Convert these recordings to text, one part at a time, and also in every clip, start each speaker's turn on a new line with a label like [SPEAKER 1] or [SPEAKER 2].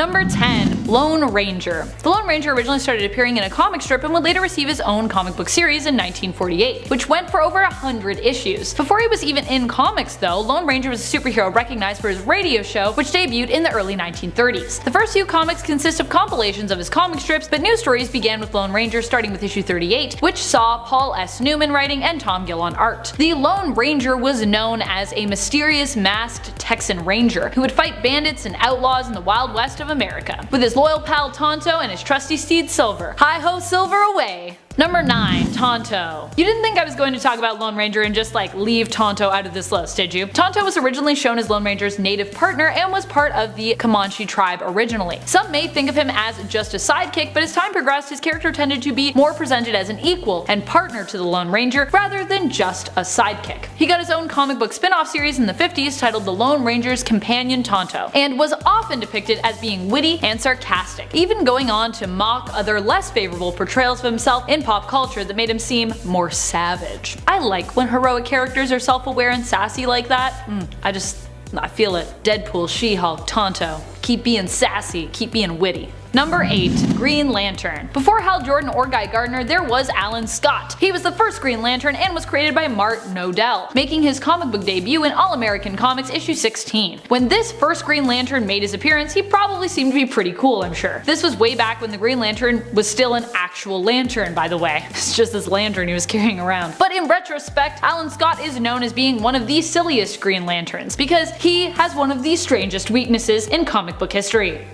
[SPEAKER 1] Number 10. Lone Ranger. The Lone Ranger originally started appearing in a comic strip and would later receive his own comic book series in 1948, which went for over 100 issues. Before he was even in comics though, Lone Ranger was a superhero recognized for his radio show, which debuted in the early 1930s. The first few comics consist of compilations of his comic strips, but new stories began with Lone Ranger starting with issue 38, which saw Paul S. Newman writing and Tom Gill on art. The Lone Ranger was known as a mysterious masked Texan Ranger who would fight bandits and outlaws in the Wild West of America, with his loyal pal Tonto and his trusty steed Silver. Hi-ho Silver away! Number 9. Tonto. You didn't think I was going to talk about Lone Ranger and just leave Tonto out of this list, did you? Tonto was originally shown as Lone Ranger's native partner and was part of the Comanche tribe originally. Some may think of him as just a sidekick, but as time progressed his character tended to be more presented as an equal and partner to the Lone Ranger rather than just a sidekick. He got his own comic book spin-off series in the 50s titled The Lone Ranger's Companion Tonto, and was often depicted as being witty and sarcastic, even going on to mock other less favorable portrayals of himself in pop culture that made him seem more savage. I like when heroic characters are self-aware and sassy like that. I feel it. Deadpool, She-Hulk, Tonto. Keep being sassy, keep being witty. Number 8. Green Lantern. Before Hal Jordan or Guy Gardner, there was Alan Scott. He was the first Green Lantern and was created by Mart Nodell, making his comic book debut in All-American Comics issue 16. When this first Green Lantern made his appearance, he probably seemed to be pretty cool, I'm sure. This was way back when the Green Lantern was still an actual lantern, by the way. It's just this lantern he was carrying around. But in retrospect, Alan Scott is known as being one of the silliest Green Lanterns, because he has one of the strangest weaknesses in comic book history.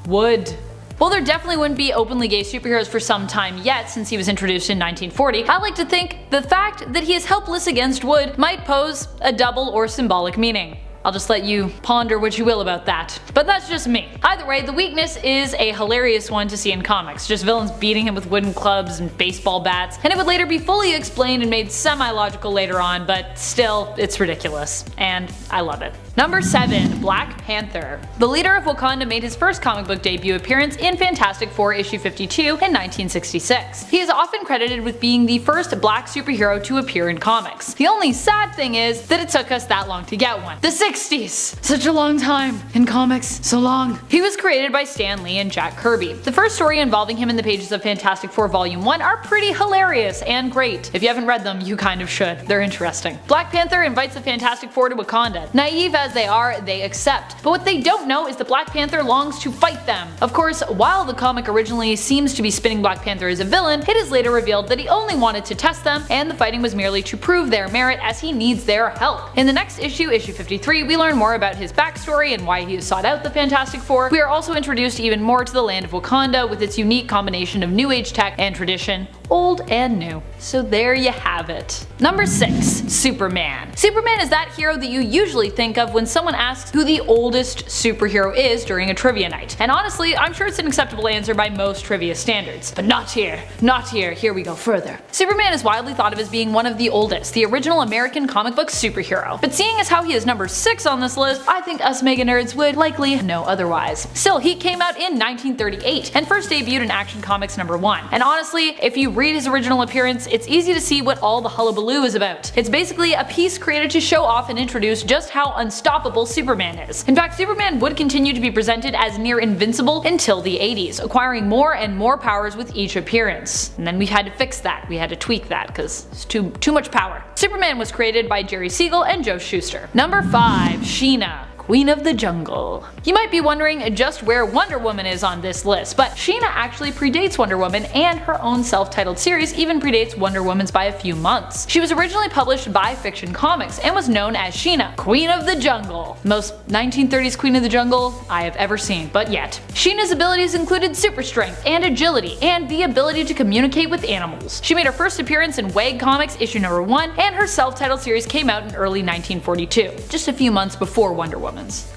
[SPEAKER 1] Wood. While there definitely wouldn't be openly gay superheroes for some time yet since he was introduced in 1940, I like to think the fact that he is helpless against wood might pose a double or symbolic meaning. I'll just let you ponder what you will about that. But that's just me. Either way, the weakness is a hilarious one to see in comics, just villains beating him with wooden clubs and baseball bats, and it would later be fully explained and made semi-logical later on, but still, it's ridiculous. And I love it. Number 7. Black Panther. The leader of Wakanda made his first comic book debut appearance in Fantastic Four issue 52 in 1966. He is often credited with being the first black superhero to appear in comics. The only sad thing is that it took us that long to get one. The 60s! Such a long time in comics, so long. He was created by Stan Lee and Jack Kirby. The first story involving him in the pages of Fantastic Four Volume 1 are pretty hilarious and great. If you haven't read them, you kind of should. They're interesting. Black Panther invites the Fantastic Four to Wakanda. Naive as they are, they accept. But what they don't know is that Black Panther longs to fight them. Of course, while the comic originally seems to be spinning Black Panther as a villain, it is later revealed that he only wanted to test them, and the fighting was merely to prove their merit as he needs their help. In the next issue, issue 53, we learn more about his backstory and why he sought out the Fantastic Four. We are also introduced even more to the land of Wakanda with its unique combination of new age tech and tradition, old and new. So there you have it. Number 6. Superman. Superman is that hero that you usually think of when someone asks who the oldest superhero is during a trivia night. And honestly, I'm sure it's an acceptable answer by most trivia standards. But not here. Not here. Here we go further. Superman is widely thought of as being one of the oldest, the original American comic book superhero. But seeing as how he is number 6 on this list, I think us mega nerds would likely know otherwise. Still, he came out in 1938 and first debuted in Action Comics number 1. And honestly, if you read his original appearance, it's easy to see what all the hullabaloo is about. It's basically a piece created to show off and introduce just how unstoppable Superman is. In fact, Superman would continue to be presented as near invincible until the 80s, acquiring more and more powers with each appearance. And then we had to fix that. We had to tweak that because it's too much power. Superman was created by Jerry Siegel and Joe Shuster. Number 5. Sheena. Queen of the Jungle. You might be wondering just where Wonder Woman is on this list, but Sheena actually predates Wonder Woman, and her own self-titled series even predates Wonder Woman's by a few months. She was originally published by Fiction Comics and was known as Sheena, Queen of the Jungle. Most 1930s Queen of the Jungle I have ever seen, but yet. Sheena's abilities included super strength and agility, and the ability to communicate with animals. She made her first appearance in WAG Comics issue number 1, and her self-titled series came out in early 1942, just a few months before Wonder Woman.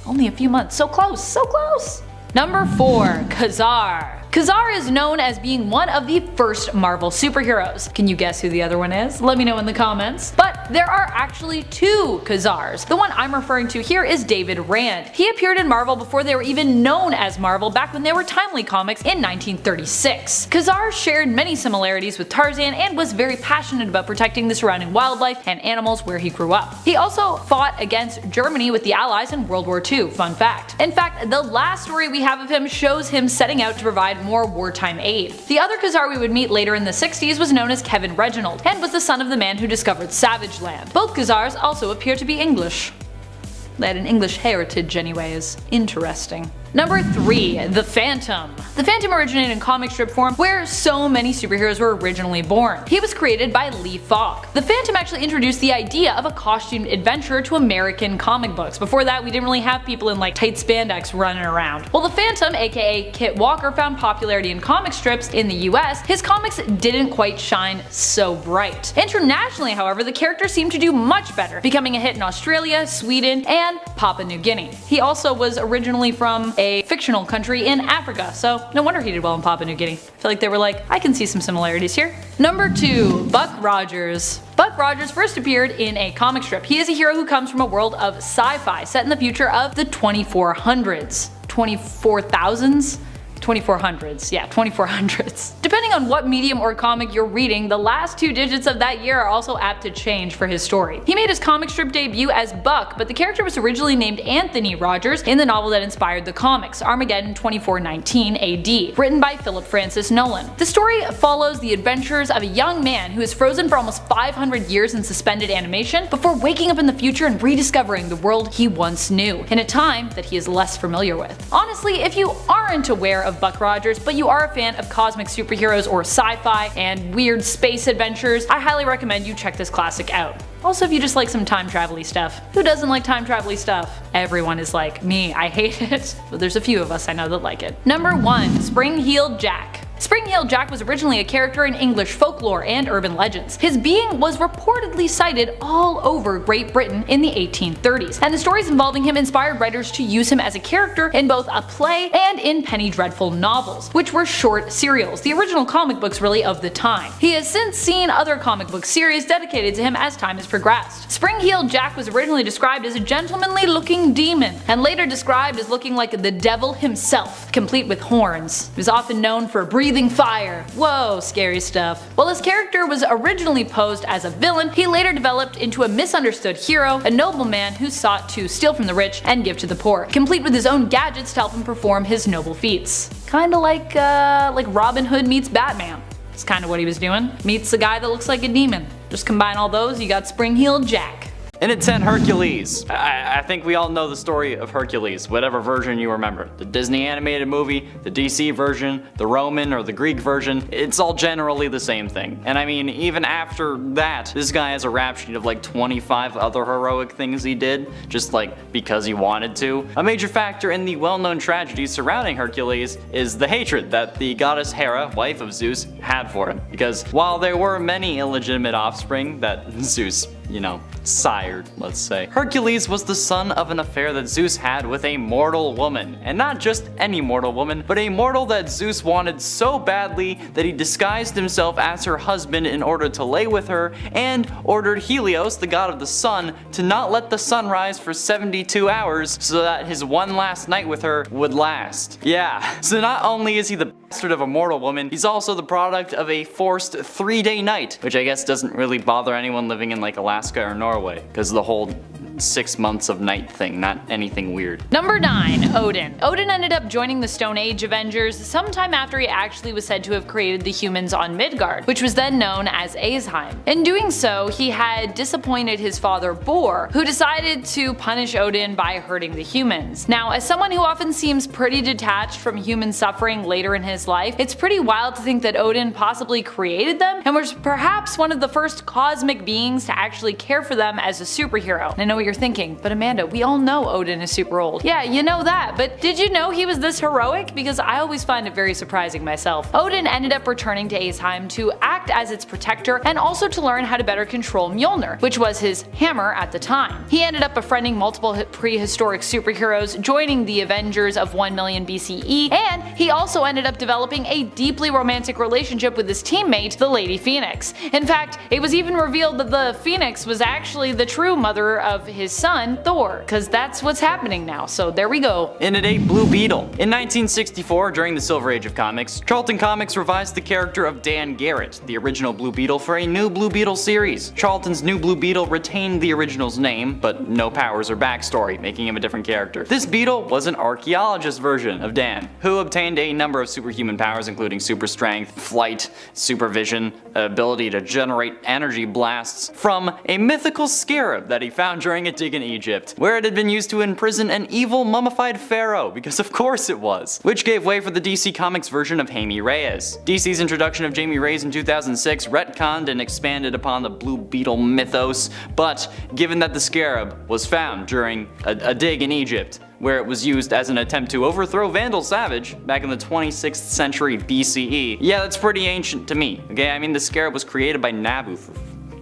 [SPEAKER 1] Only a few months. So close, so close! Number 4. Khazar. Khazar is known as being one of the first Marvel superheroes. Can you guess who the other one is? Let me know in the comments. But there are actually two Khazars. The one I'm referring to here is David Rand. He appeared in Marvel before they were even known as Marvel back when they were Timely Comics in 1936. Khazar shared many similarities with Tarzan and was very passionate about protecting the surrounding wildlife and animals where he grew up. He also fought against Germany with the Allies in World War II, fun fact. In fact, the last story we have of him shows him setting out to provide more wartime aid. The other Khazar we would meet later in the 60s was known as Kevin Reginald, and was the son of the man who discovered Savage Land. Both Khazars also appear to be English. They had an English heritage anyways. Interesting. Number 3. The Phantom. The Phantom originated in comic strip form where so many superheroes were originally born. He was created by Lee Falk. The Phantom actually introduced the idea of a costumed adventurer to American comic books. Before that, we didn't really have people in like tight spandex running around. While the Phantom, aka Kit Walker, found popularity in comic strips in the US, his comics didn't quite shine so bright. Internationally, however, the character seemed to do much better, becoming a hit in Australia, Sweden, and Papua New Guinea. He also was originally from a fictional country in Africa, so no wonder he did well in Papua New Guinea. I feel like they were like, I can see some similarities here. Number 2. Buck Rogers. Buck Rogers first appeared in a comic strip. He is a hero who comes from a world of sci-fi set in the future of the 2400s. 24,000s? 2400s, yeah, 2400s. Depending on what medium or comic you're reading, the last 2 digits of that year are also apt to change for his story. He made his comic strip debut as Buck, but the character was originally named Anthony Rogers in the novel that inspired the comics, Armageddon 2419 AD, written by Philip Francis Nolan. The story follows the adventures of a young man who is frozen for almost 500 years in suspended animation before waking up in the future and rediscovering the world he once knew, in a time that he is less familiar with. Honestly, if you aren't aware of Buck Rogers, but you are a fan of cosmic superheroes or sci-fi and weird space adventures, I highly recommend you check this classic out. Also, if you just like some time travel-y stuff. Who doesn't like time travel-y stuff? Everyone is like me, I hate it, but there's a few of us I know that like it. Number 1. Spring-Heeled Jack. Spring-Heeled Jack was originally a character in English folklore and urban legends. His being was reportedly cited all over Great Britain in the 1830s, and the stories involving him inspired writers to use him as a character in both a play and in Penny Dreadful novels, which were short serials, the original comic books really of the time. He has since seen other comic book series dedicated to him as time has progressed. Spring-Heeled Jack was originally described as a gentlemanly looking demon, and later described as looking like the devil himself, complete with horns. He was often known for breathing fire. Whoa, scary stuff. While his character was originally posed as a villain, he later developed into a misunderstood hero, a nobleman who sought to steal from the rich and give to the poor, complete with his own gadgets to help him perform his noble feats. Kinda like Robin Hood meets Batman. It's kinda what he was doing. Meets a guy that looks like a demon. Just combine all those, you got Spring-Heeled Jack.
[SPEAKER 2] And at 10, Hercules. I think we all know the story of Hercules, whatever version you remember. The Disney animated movie, the DC version, the Roman or the Greek version, it's all generally the same thing. And I mean, even after that, this guy has a rap sheet of like 25 other heroic things he did, just like because he wanted to. A major factor in the well-known tragedy surrounding Hercules is the hatred that the goddess Hera, wife of Zeus, had for him. Because while there were many illegitimate offspring that Zeus, sired, let's say, Hercules was the son of an affair that Zeus had with a mortal woman. And not just any mortal woman, but a mortal that Zeus wanted so badly that he disguised himself as her husband in order to lay with her, and ordered Helios, the god of the sun, to not let the sun rise for 72 hours so that his one last night with her would last. Yeah, so not only is he the bastard of a mortal woman, he's also the product of a forced 3-day night, which I guess doesn't really bother anyone living in like Alaska or Norway, because the whole 6 months of night thing, not anything weird.
[SPEAKER 1] Number 9. Odin. Odin ended up joining the Stone Age Avengers sometime after he actually was said to have created the humans on Midgard, which was then known as Aesheim. In doing so, he had disappointed his father Bor, who decided to punish Odin by hurting the humans. Now, as someone who often seems pretty detached from human suffering later in his life, it's pretty wild to think that Odin possibly created them and was perhaps one of the first cosmic beings to actually care for them as a superhero. And I know what you're you're thinking, but Amanda, we all know Odin is super old. Yeah, you know that, but did you know he was this heroic? Because I always find it very surprising myself. Odin ended up returning to Aesheim to act as its protector and also to learn how to better control Mjolnir, which was his hammer at the time. He ended up befriending multiple prehistoric superheroes, joining the Avengers of 1 million BCE, and he also ended up developing a deeply romantic relationship with his teammate, the Lady Phoenix. In fact, it was even revealed that the Phoenix was actually the true mother of his son, Thor, because that's what's happening now, so there we go.
[SPEAKER 2] In it ate Blue Beetle. In 1964, during the Silver Age of comics, Charlton Comics revised the character of Dan Garrett, the original Blue Beetle, for a new Blue Beetle series. Charlton's new Blue Beetle retained the original's name, but no powers or backstory, making him a different character. This Beetle was an archaeologist version of Dan, who obtained a number of superhuman powers including super strength, flight, supervision, ability to generate energy blasts from a mythical scarab that he found during a dig in Egypt, where it had been used to imprison an evil mummified pharaoh, because of course it was, which gave way for the DC Comics version of Jaime Reyes. DC's introduction of Jaime Reyes in 2006 retconned and expanded upon the Blue Beetle mythos, but given that the scarab was found during a dig in Egypt, where it was used as an attempt to overthrow Vandal Savage back in the 26th century BCE. Yeah, that's pretty ancient to me, okay? I mean, the scarab was created by Nabu, for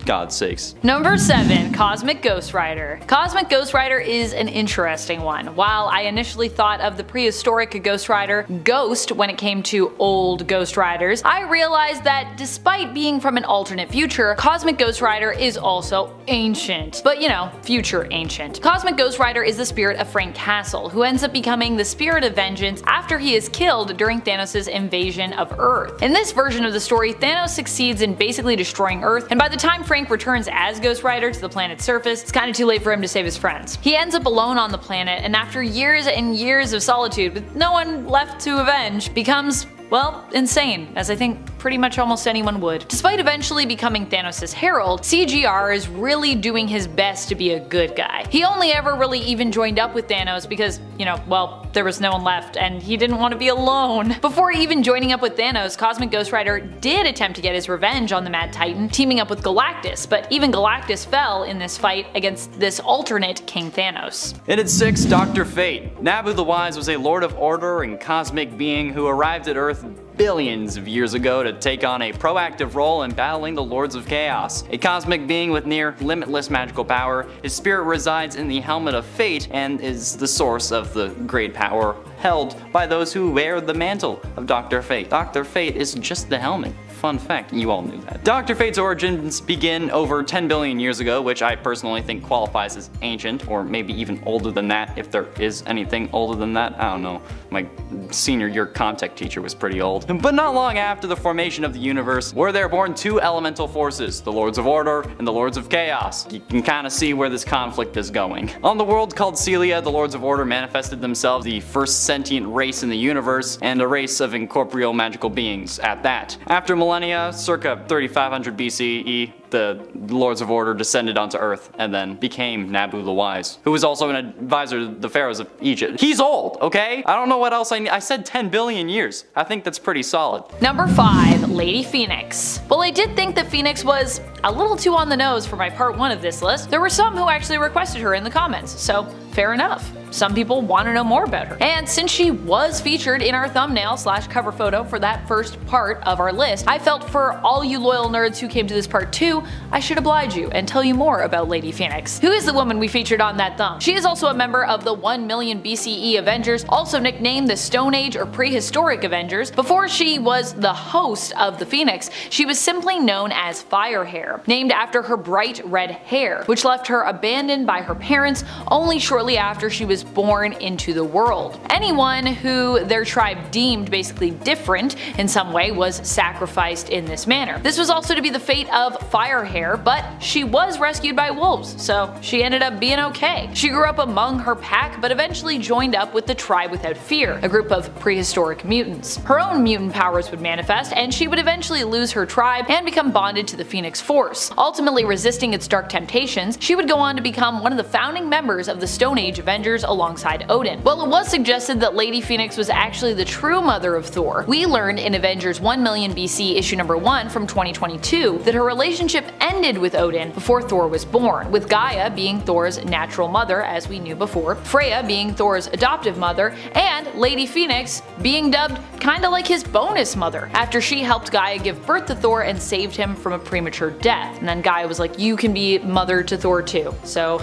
[SPEAKER 2] God's sakes.
[SPEAKER 1] Number 7. Cosmic Ghost Rider. Cosmic Ghost Rider is an interesting one. While I initially thought of the prehistoric Ghost Rider Ghost when it came to old Ghost Riders, I realized that despite being from an alternate future, Cosmic Ghost Rider is also ancient. But you know, future ancient. Cosmic Ghost Rider is the spirit of Frank Castle, who ends up becoming the spirit of vengeance after he is killed during Thanos' invasion of Earth. In this version of the story, Thanos succeeds in basically destroying Earth, and by the time Frank returns as Ghost Rider to the planet's surface, it's kinda too late for him to save his friends. He ends up alone on the planet, and after years and years of solitude with no one left to avenge, becomes, well, insane, as I think pretty much almost anyone would. Despite eventually becoming Thanos' herald, CGR is really doing his best to be a good guy. He only ever really even joined up with Thanos because, you know, well, there was no one left and he didn't want to be alone. Before even joining up with Thanos, Cosmic Ghost Rider did attempt to get his revenge on the Mad Titan, teaming up with Galactus, but even Galactus fell in this fight against this alternate King Thanos.
[SPEAKER 2] In its 6th, Dr. Fate. Nabu the Wise was a Lord of Order and cosmic being who arrived at Earth billions of years ago to take on a proactive role in battling the Lords of Chaos. A cosmic being with near limitless magical power, his spirit resides in the Helmet of Fate and is the source of the great power held by those who wear the mantle of Dr. Fate. Dr. Fate is just the helmet. Fun fact, you all knew that. Dr. Fate's origins begin over 10 billion years ago, which I personally think qualifies as ancient, or maybe even older than that, if there is anything older than that. I don't know. My senior year Comtech teacher was pretty old. But not long after the formation of the universe, were there born two elemental forces, the Lords of Order and the Lords of Chaos. You can kinda see where this conflict is going. On the world called Celia, the Lords of Order manifested themselves, the first sentient race in the universe, and a race of incorporeal magical beings at that. After millennia, circa 3500 BCE, the Lords of Order descended onto Earth and then became Nabu the Wise, who was also an advisor to the pharaohs of Egypt. He's old, okay? I don't know what else I said 10 billion years. I think that's pretty solid.
[SPEAKER 1] Number 5. Lady Phoenix. While I did think that Phoenix was a little too on the nose for my part 1 of this list, there were some who actually requested her in the comments, so fair enough. Some people want to know more about her. And since she was featured in our thumbnail / cover photo for that first part of our list, I felt for all you loyal nerds who came to this part 2, I should oblige you and tell you more about Lady Phoenix. Who is the woman we featured on that thumb? She is also a member of the 1 million BCE Avengers, also nicknamed the Stone Age or Prehistoric Avengers. Before she was the host of the Phoenix, she was simply known as Firehair, named after her bright red hair, which left her abandoned by her parents only shortly after she was born into the world. Anyone who their tribe deemed basically different in some way was sacrificed in this manner. This was also to be the fate of Firehair, but she was rescued by wolves, so she ended up being okay. She grew up among her pack, but eventually joined up with the Tribe Without Fear, a group of prehistoric mutants. Her own mutant powers would manifest, and she would eventually lose her tribe and become bonded to the Phoenix Force. Ultimately resisting its dark temptations, she would go on to become one of the founding members of the Stone Age Avengers alongside Odin. While it was suggested that Lady Phoenix was actually the true mother of Thor, we learned in Avengers 1 million BC issue number 1 from 2022 that her relationship ended with Odin before Thor was born, with Gaia being Thor's natural mother as we knew before, Freya being Thor's adoptive mother, and Lady Phoenix being dubbed kinda like his bonus mother after she helped Gaia give birth to Thor and saved him from a premature death. And then Gaia was like, you can be mother to Thor too. So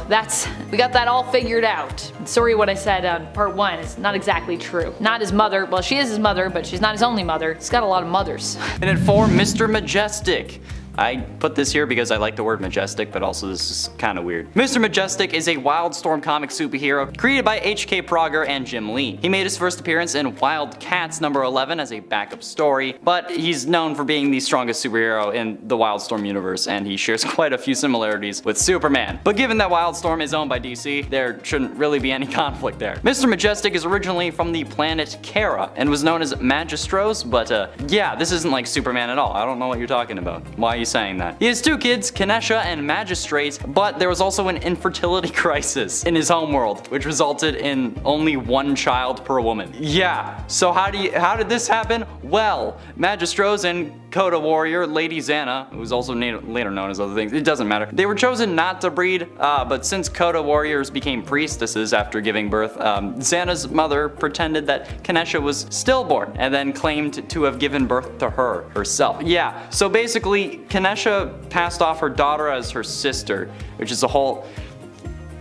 [SPEAKER 1] we got that all figured out. Sorry what I said on part 1 is not exactly true. Not his mother, well she is his mother, but she's not his only mother. He's got a lot of mothers.
[SPEAKER 2] And at 4, Mr. Majestic. I put this here because I like the word majestic, but also this is kinda weird. Mr. Majestic is a Wildstorm comic superhero created by H.K. Prager and Jim Lee. He made his first appearance in Wild Cats number 11 as a backup story, but he's known for being the strongest superhero in the Wildstorm universe, and he shares quite a few similarities with Superman. But given that Wildstorm is owned by DC, there shouldn't really be any conflict there. Mr. Majestic is originally from the planet Kara and was known as Magistros, but yeah, this isn't like Superman at all. I don't know what you're talking about. Why are you saying that? He has 2 kids, Kanesha and Magistrate, but there was also an infertility crisis in his homeworld, which resulted in only 1 child per woman. Yeah, so how did this happen? Well, Magistros and Coda warrior Lady Xana, who's also later known as other things, it doesn't matter. They were chosen not to breed, but since Coda warriors became priestesses after giving birth, Xana's mother pretended that Kanesha was stillborn and then claimed to have given birth to her herself. Yeah, so basically Kanesha passed off her daughter as her sister, which is a whole...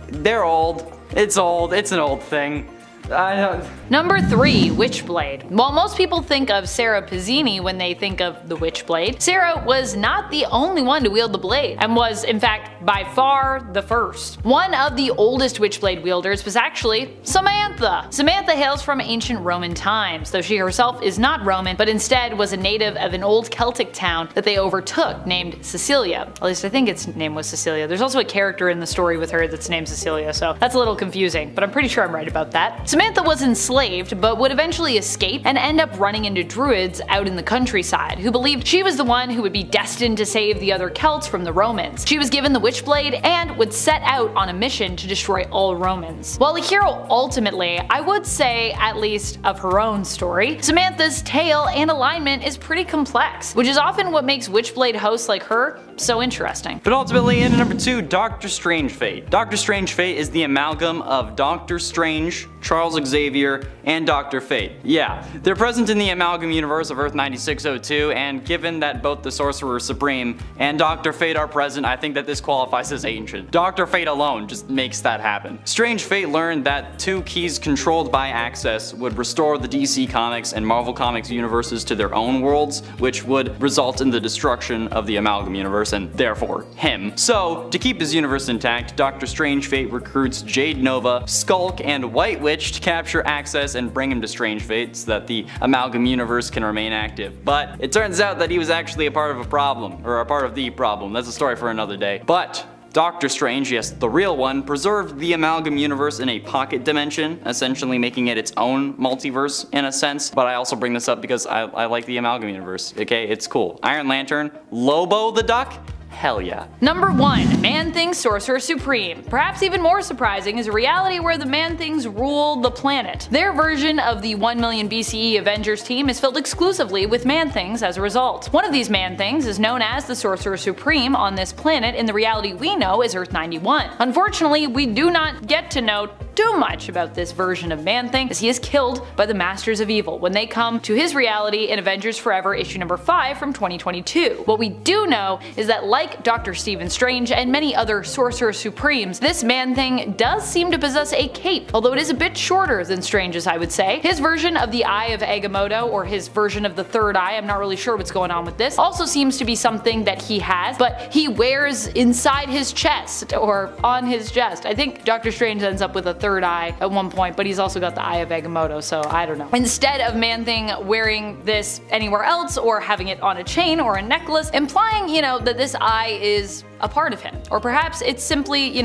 [SPEAKER 2] They're old. It's old. It's an old thing. I don't...
[SPEAKER 1] Number 3, Witchblade. While most people think of Sarah Pizzini when they think of the Witchblade, Sarah was not the only one to wield the blade, and was, in fact, by far the first. One of the oldest Witchblade wielders was actually Samantha. Samantha hails from ancient Roman times, though she herself is not Roman, but instead was a native of an old Celtic town that they overtook named Cecilia. At least I think its name was Cecilia. There's also a character in the story with her that's named Cecilia, so that's a little confusing, but I'm pretty sure I'm right about that. Samantha was enslaved, but would eventually escape and end up running into druids out in the countryside, who believed she was the one who would be destined to save the other Celts from the Romans. She was given the Witchblade and would set out on a mission to destroy all Romans. While a hero ultimately, I would say at least of her own story, Samantha's tale and alignment is pretty complex, which is often what makes Witchblade hosts like her so interesting.
[SPEAKER 2] But ultimately, in number 2, Doctor Strange Fate. Doctor Strange Fate is the amalgam of Doctor Strange, Charles Xavier, and Dr. Fate. Yeah, they're present in the Amalgam universe of Earth 9602, and given that both the Sorcerer Supreme and Dr. Fate are present, I think that this qualifies as ancient. Dr. Fate alone just makes that happen. Strange Fate learned that 2 keys controlled by Access would restore the DC Comics and Marvel Comics universes to their own worlds, which would result in the destruction of the Amalgam universe and therefore him. So, to keep his universe intact, Dr. Strange Fate recruits Jade Nova, Skulk, and White Witch to capture Access and bring him to Strange Fate so that the Amalgam universe can remain active. But it turns out that he was actually a part of a problem, or a part of the problem. That's a story for another day. But Doctor Strange, yes, the real one, preserved the Amalgam universe in a pocket dimension, essentially making it its own multiverse in a sense. But I also bring this up because I like the Amalgam universe, okay? It's cool. Iron Lantern, Lobo the Duck, hell yeah.
[SPEAKER 1] Number 1, Man-Thing Sorcerer Supreme. Perhaps even more surprising is a reality where the Man-Things rule the planet. Their version of the 1 million BCE Avengers team is filled exclusively with Man-Things as a result. One of these Man-Things is known as the Sorcerer Supreme on this planet in the reality we know as Earth 91. Unfortunately, we do not get to know too much about this version of Man-Thing, as he is killed by the Masters of Evil when they come to his reality in Avengers Forever issue number 5 from 2022. What we do know is that like Dr. Stephen Strange and many other Sorcerer Supremes, this Man-Thing does seem to possess a cape, although it is a bit shorter than Strange's, I would say. His version of the Eye of Agamotto, or his version of the third eye, I'm not really sure what's going on with this, also seems to be something that he has, but he wears inside his chest, or on his chest. I think Dr. Strange ends up with a third eye at one point, but he's also got the Eye of Agamotto, so I don't know. Instead of Man-Thing wearing this anywhere else, or having it on a chain or a necklace, implying, that this eye is a part of him. Or perhaps it's simply,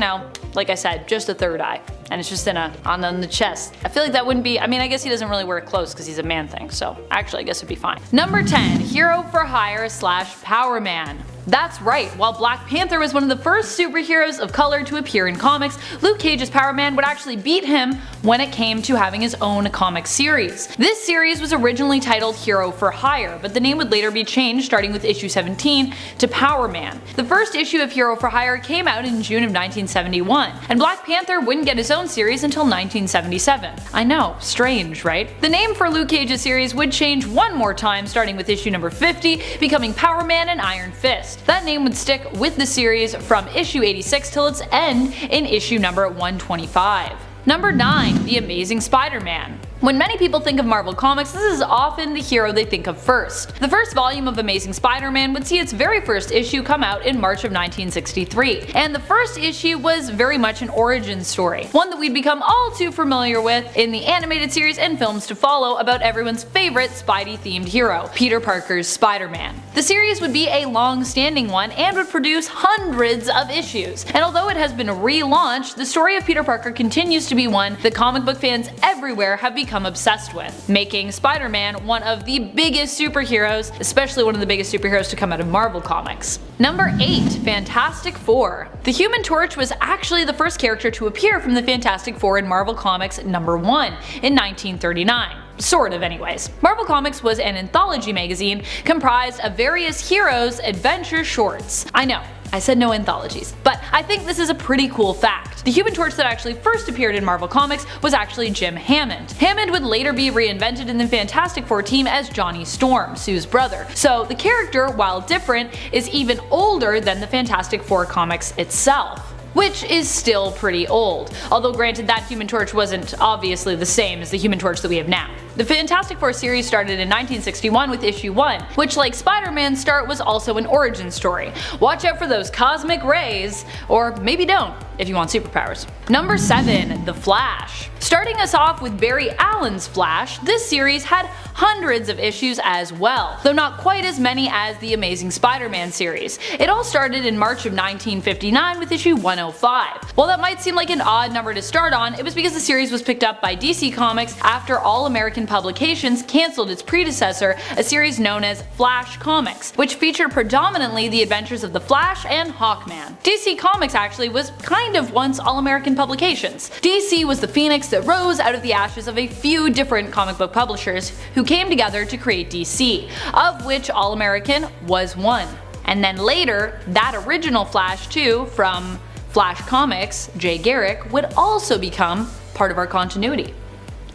[SPEAKER 1] like I said, just a third eye, and it's just on the chest. I feel like that wouldn't be, I guess he doesn't really wear clothes because he's a Man-Thing, so actually I guess it'd be fine. Number 10, Hero for Hire / Power Man. That's right, while Black Panther was one of the first superheroes of color to appear in comics, Luke Cage's Power Man would actually beat him when it came to having his own comic series. This series was originally titled Hero for Hire, but the name would later be changed starting with issue 17 to Power Man. The first issue of Hero for Hire came out in June of 1971, and Black Panther wouldn't get his own series until 1977. I know, strange, right? The name for Luke Cage's series would change one more time starting with issue number 50, becoming Power Man and Iron Fist. That name would stick with the series from issue 86 till its end in issue number 125. Number 9. The Amazing Spider-Man. When many people think of Marvel Comics, this is often the hero they think of first. The first volume of Amazing Spider-Man would see its very first issue come out in March of 1963, and the first issue was very much an origin story, one that we'd become all too familiar with in the animated series and films to follow about everyone's favorite Spidey-themed hero, Peter Parker's Spider-Man. The series would be a long-standing one and would produce hundreds of issues, and although it has been relaunched, the story of Peter Parker continues to be one that comic book fans everywhere have become obsessed with, making Spider-Man one of the biggest superheroes, especially one of the biggest superheroes to come out of Marvel Comics. Number 8. Fantastic Four. The Human Torch was actually the first character to appear from the Fantastic Four in Marvel Comics number 1 in 1939. Sort of anyways. Marvel Comics was an anthology magazine comprised of various heroes' adventure shorts. I know, I said no anthologies, but I think this is a pretty cool fact. The Human Torch that actually first appeared in Marvel Comics was actually Jim Hammond. Hammond would later be reinvented in the Fantastic Four team as Johnny Storm, Sue's brother, so the character, while different, is even older than the Fantastic Four comics itself, which is still pretty old, although granted that Human Torch wasn't obviously the same as the Human Torch that we have now. The Fantastic Four series started in 1961 with issue 1, which like Spider-Man's start was also an origin story. Watch out for those cosmic rays, or maybe don't if you want superpowers. Number 7. The Flash. Starting us off with Barry Allen's Flash, this series had hundreds of issues as well, though not quite as many as the Amazing Spider-Man series. It all started in March of 1959 with issue 105. While that might seem like an odd number to start on, it was because the series was picked up by DC Comics after All American Publications cancelled its predecessor, a series known as Flash Comics, which featured predominantly the adventures of the Flash and Hawkman. DC Comics actually was kind of once All American Publications. DC was the phoenix that rose out of the ashes of a few different comic book publishers who came together to create DC, of which All American was one. And then later, that original Flash 2 from Flash Comics, Jay Garrick, would also become part of our continuity.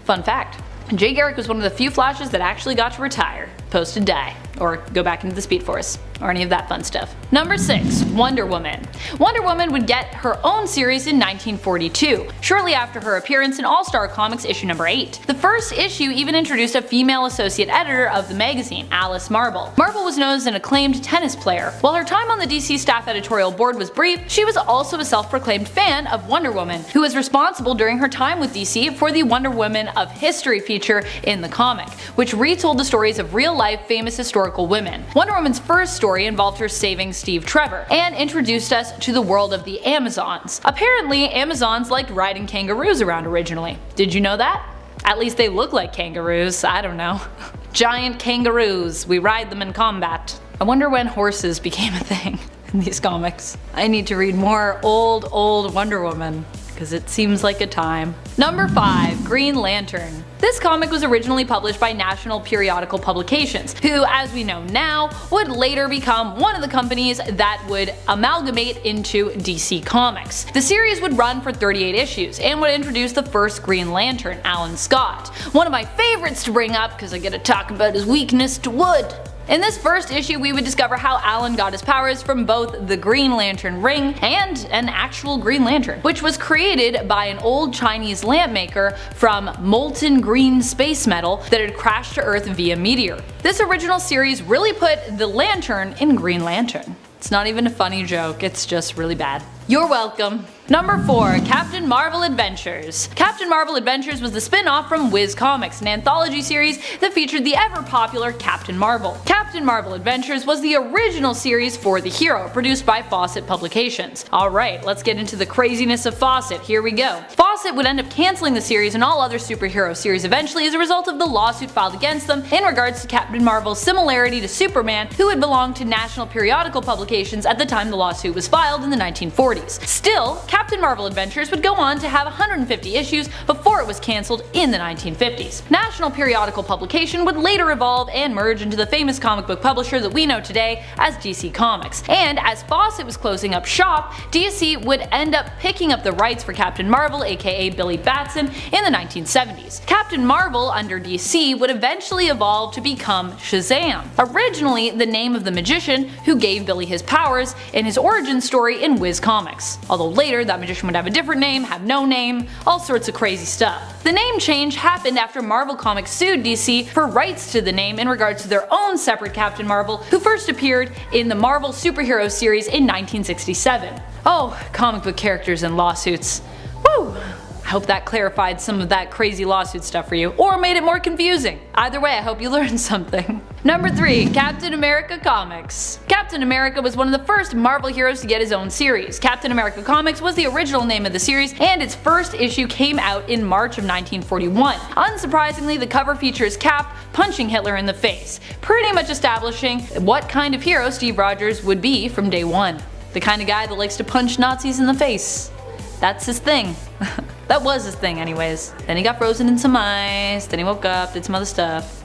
[SPEAKER 1] Fun fact. Jay Garrick was one of the few Flashes that actually got to retire, post and die, or go back into the Speed Force, or any of that fun stuff. Number 6. Wonder Woman. Wonder Woman would get her own series in 1942, shortly after her appearance in All-Star Comics issue number 8. The first issue even introduced a female associate editor of the magazine, Alice Marble. Marble was known as an acclaimed tennis player. While her time on the DC staff editorial board was brief, she was also a self-proclaimed fan of Wonder Woman, who was responsible during her time with DC for the Wonder Woman of History feature in the comic, which retold the stories of real-life famous historical women. Wonder Woman's first story involved her saving Steve Trevor, and introduced us to the world of the Amazons. Apparently, Amazons liked riding kangaroos around originally. Did you know that? At least they look like kangaroos, I don't know. Giant kangaroos, we ride them in combat. I wonder when horses became a thing in these comics. I need to read more old Wonder Woman, because it seems like a time. Number 5. Green Lantern. This comic was originally published by National Periodical Publications, who, as we know now, would later become one of the companies that would amalgamate into DC Comics. The series would run for 38 issues, and would introduce the first Green Lantern, Alan Scott. One of my favorites to bring up, because I get to talk about his weakness to wood. In this first issue, we would discover how Alan got his powers from both the Green Lantern ring and an actual Green Lantern, which was created by an old Chinese lamp maker from molten green space metal that had crashed to Earth via meteor. This original series really put the lantern in Green Lantern. It's not even a funny joke, it's just really bad. You're welcome. Number 4. Captain Marvel Adventures. Captain Marvel Adventures was the spin-off from Viz Comics, an anthology series that featured the ever-popular Captain Marvel. Captain Marvel Adventures was the original series for the hero, produced by Fawcett Publications. Alright, let's get into the craziness of Fawcett, here we go. Fawcett would end up cancelling the series and all other superhero series eventually as a result of the lawsuit filed against them in regards to Captain Marvel's similarity to Superman, who had belonged to National Periodical Publications at the time the lawsuit was filed in the 1940s. Still, Captain Marvel Adventures would go on to have 150 issues before it was cancelled in the 1950s. National Periodical Publication would later evolve and merge into the famous comic book publisher that we know today as DC Comics. And as Fawcett was closing up shop, DC would end up picking up the rights for Captain Marvel, aka Billy Batson, in the 1970s. Captain Marvel under DC would eventually evolve to become Shazam, originally the name of the magician who gave Billy his powers in his origin story in Viz Comics. Although later that magician would have a different name, have no name, all sorts of crazy stuff. The name change happened after Marvel Comics sued DC for rights to the name in regards to their own separate Captain Marvel, who first appeared in the Marvel Superhero series in 1967. Oh, comic book characters and lawsuits. Woo! I hope that clarified some of that crazy lawsuit stuff for you, or made it more confusing. Either way, I hope you learned something. Number 3. Captain America Comics. Captain America was one of the first Marvel heroes to get his own series. Captain America Comics was the original name of the series, and its first issue came out in March of 1941. Unsurprisingly, the cover features Cap punching Hitler in the face, pretty much establishing what kind of hero Steve Rogers would be from day one. The kind of guy that likes to punch Nazis in the face. That's his thing. That was his thing anyways. Then he got frozen in some ice, then he woke up, did some other stuff.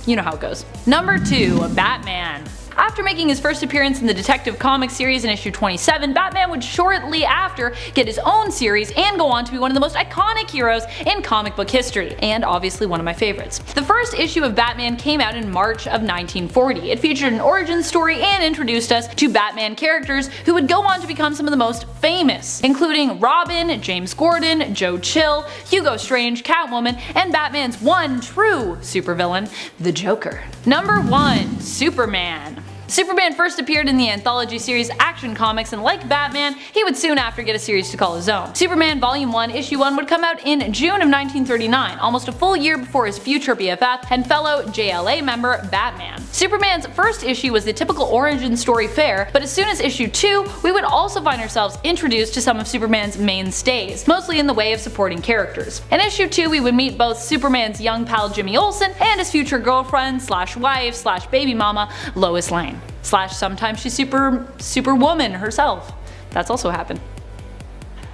[SPEAKER 1] You know how it goes. Number 2. Batman. After making his first appearance in the Detective Comics series in issue 27, Batman would shortly after get his own series and go on to be one of the most iconic heroes in comic book history, and obviously one of my favorites. The first issue of Batman came out in March of 1940. It featured an origin story and introduced us to Batman characters who would go on to become some of the most famous, including Robin, James Gordon, Joe Chill, Hugo Strange, Catwoman, and Batman's one true supervillain, the Joker. Number 1. Superman. Superman first appeared in the anthology series Action Comics, and like Batman, he would soon after get a series to call his own. Superman Volume 1 Issue 1 would come out in June of 1939, almost a full year before his future BFF and fellow JLA member Batman. Superman's first issue was the typical origin story fare, but as soon as issue 2, we would also find ourselves introduced to some of Superman's mainstays, mostly in the way of supporting characters. In issue 2, we would meet both Superman's young pal Jimmy Olsen and his future girlfriend slash wife slash baby mama Lois Lane. Slash sometimes she's superwoman herself. That's also happened.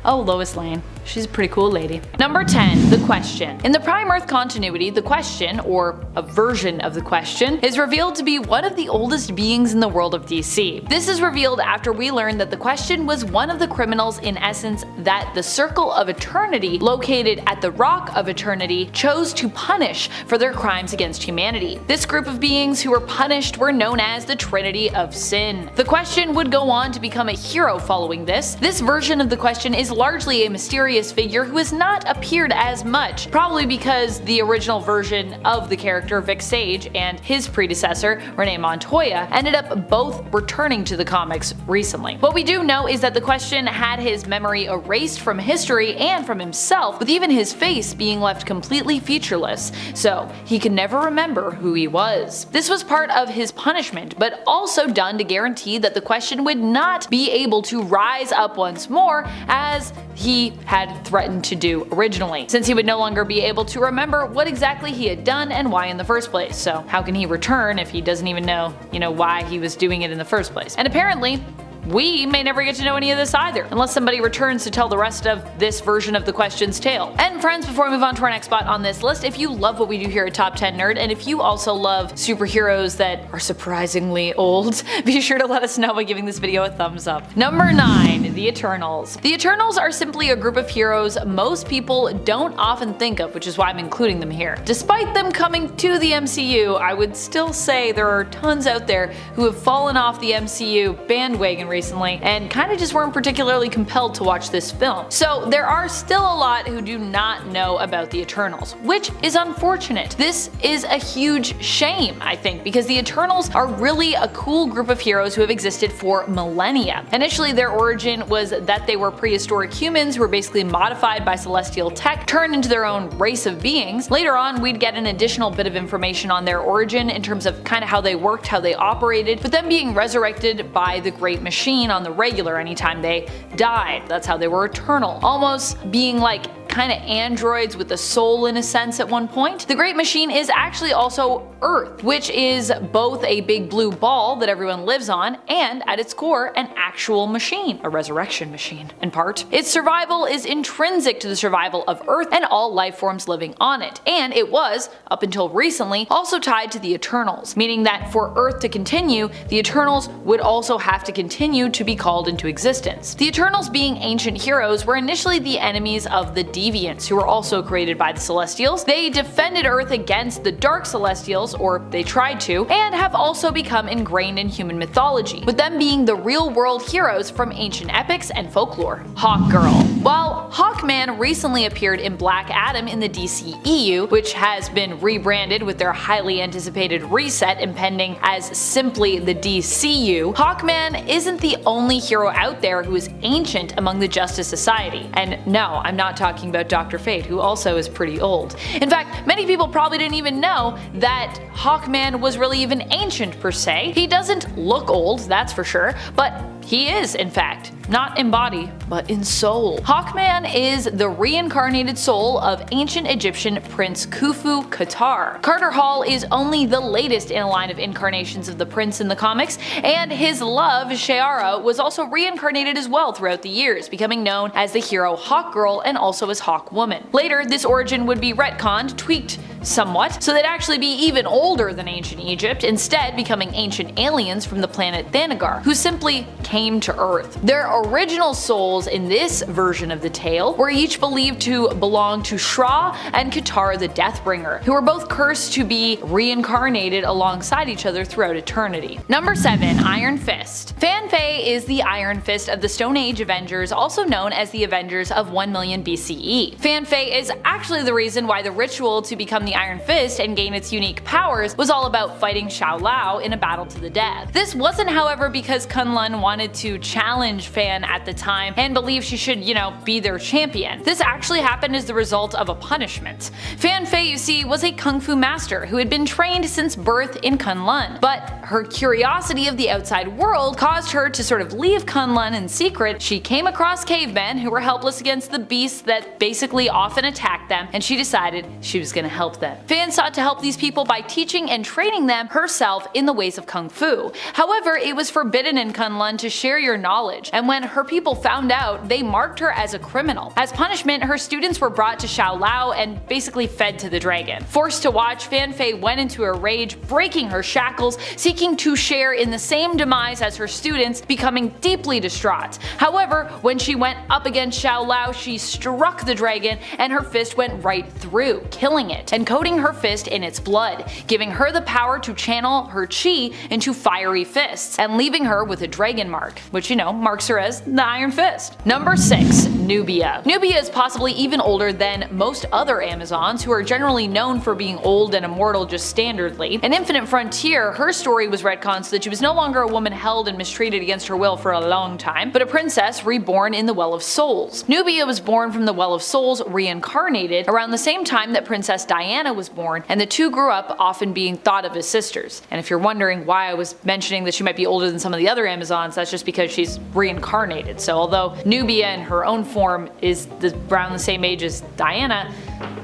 [SPEAKER 1] Oh, Lois Lane. She's a pretty cool lady. Number 10. The Question. In the Prime Earth continuity, the Question, or a version of the Question, is revealed to be one of the oldest beings in the world of DC. This is revealed after we learn that the Question was one of the criminals in essence that the Circle of Eternity, located at the Rock of Eternity, chose to punish for their crimes against humanity. This group of beings who were punished were known as the Trinity of Sin. The Question would go on to become a hero following this. This version of the Question is largely a mysterious figure who has not appeared as much, probably because the original version of the character Vic Sage and his predecessor Renee Montoya ended up both returning to the comics recently. What we do know is that the Question had his memory erased from history and from himself, with even his face being left completely featureless, so he could never remember who he was. This was part of his punishment, but also done to guarantee that the Question would not be able to rise up once more as he had threatened to do originally, since he would no longer be able to remember what exactly he had done and why in the first place. So how can he return if he doesn't even know, why he was doing it in the first place? And apparently, we may never get to know any of this either, unless somebody returns to tell the rest of this version of the Question's tale. And friends, before we move on to our next spot on this list, if you love what we do here at Top 10 Nerd, and if you also love superheroes that are surprisingly old, be sure to let us know by giving this video a thumbs up. Number 9. The Eternals. The Eternals are simply a group of heroes most people don't often think of, which is why I'm including them here. Despite them coming to the MCU, I would still say there are tons out there who have fallen off the MCU bandwagon recently and kind of just weren't particularly compelled to watch this film. So there are still a lot who do not know about the Eternals, which is unfortunate. This is a huge shame, I think, because the Eternals are really a cool group of heroes who have existed for millennia. Initially, their origin was that they were prehistoric humans who were basically modified by celestial tech, turned into their own race of beings. Later on, we'd get an additional bit of information on their origin in terms of kind of how they worked, how they operated, with them being resurrected by the Great Machine on the regular anytime they died. That's how they were eternal, almost being like kind of androids with a soul in a sense at one point. The Great Machine is actually also Earth, which is both a big blue ball that everyone lives on and, at its core, an actual machine, a resurrection machine, in part. Its survival is intrinsic to the survival of Earth and all life forms living on it, and it was, up until recently, also tied to the Eternals, meaning that for Earth to continue, the Eternals would also have to continue to be called into existence. The Eternals, being ancient heroes, were initially the enemies of the Deviants, who were also created by the Celestials. They defended Earth against the Dark Celestials, or they tried to, and have also become ingrained in human mythology, with them being the real-world heroes from ancient epics and folklore. Hawkgirl. While Hawkman recently appeared in Black Adam in the DCEU, which has been rebranded with their highly anticipated reset impending as simply the DCU, Hawkman isn't the only hero out there who is ancient among the Justice Society. And no, I'm not talking about Dr. Fate, who also is pretty old. In fact, many people probably didn't even know that Hawkman was really even ancient per se. He doesn't look old, that's for sure, but he is, in fact, not in body, but in soul. Hawkman is the reincarnated soul of ancient Egyptian Prince Khufu Qatar. Carter Hall is only the latest in a line of incarnations of the prince in the comics, and his love, Shayara, was also reincarnated as well throughout the years, becoming known as the hero Hawkgirl and also as Hawkwoman. Later, this origin would be retconned, tweaked somewhat, so they'd actually be even older than ancient Egypt, instead becoming ancient aliens from the planet Thanagar, who simply came to Earth. Their original souls in this version of the tale were each believed to belong to Shra and Qatar the Deathbringer, who were both cursed to be reincarnated alongside each other throughout eternity. Number 7. Iron Fist. Fan Fei is the Iron Fist of the Stone Age Avengers, also known as the Avengers of 1 million BCE. Fan Fei is actually the reason why the ritual to become the Iron Fist and gain its unique powers was all about fighting Shao Lao in a battle to the death. This wasn't, however, because Kunlun wanted to challenge Fan at the time and believe she should, be their champion. This actually happened as the result of a punishment. Fan Fei, you see, was a kung fu master who had been trained since birth in Kunlun, but her curiosity of the outside world caused her to sort of leave Kunlun in secret. She came across cavemen who were helpless against the beasts that basically often attacked them, and she decided she was going to help them. Fan sought to help these people by teaching and training them herself in the ways of kung fu. However, it was forbidden in Kunlun to share your knowledge, and when her people found out, they marked her as a criminal. As punishment, her students were brought to Shao Lao and basically fed to the dragon. Forced to watch, Fan Fei went into a rage, breaking her shackles, seeking to share in the same demise as her students, becoming deeply distraught. However, when she went up against Shao Lao, she struck the dragon and her fist went right through, killing it, and coating her fist in its blood, giving her the power to channel her chi into fiery fists, and leaving her with a dragon mark, which marks her as the Iron Fist. Number 6. Nubia. Nubia is possibly even older than most other Amazons, who are generally known for being old and immortal just standardly. In Infinite Frontier, her story was retconned so that she was no longer a woman held and mistreated against her will for a long time, but a princess reborn in the Well of Souls. Nubia was born from the Well of Souls, reincarnated, around the same time that Princess Diana was born, and the two grew up often being thought of as sisters. And if you're wondering why I was mentioning that she might be older than some of the other Amazons, that's just because she's reincarnated. So although Nubia in her own form is around the same age as Diana,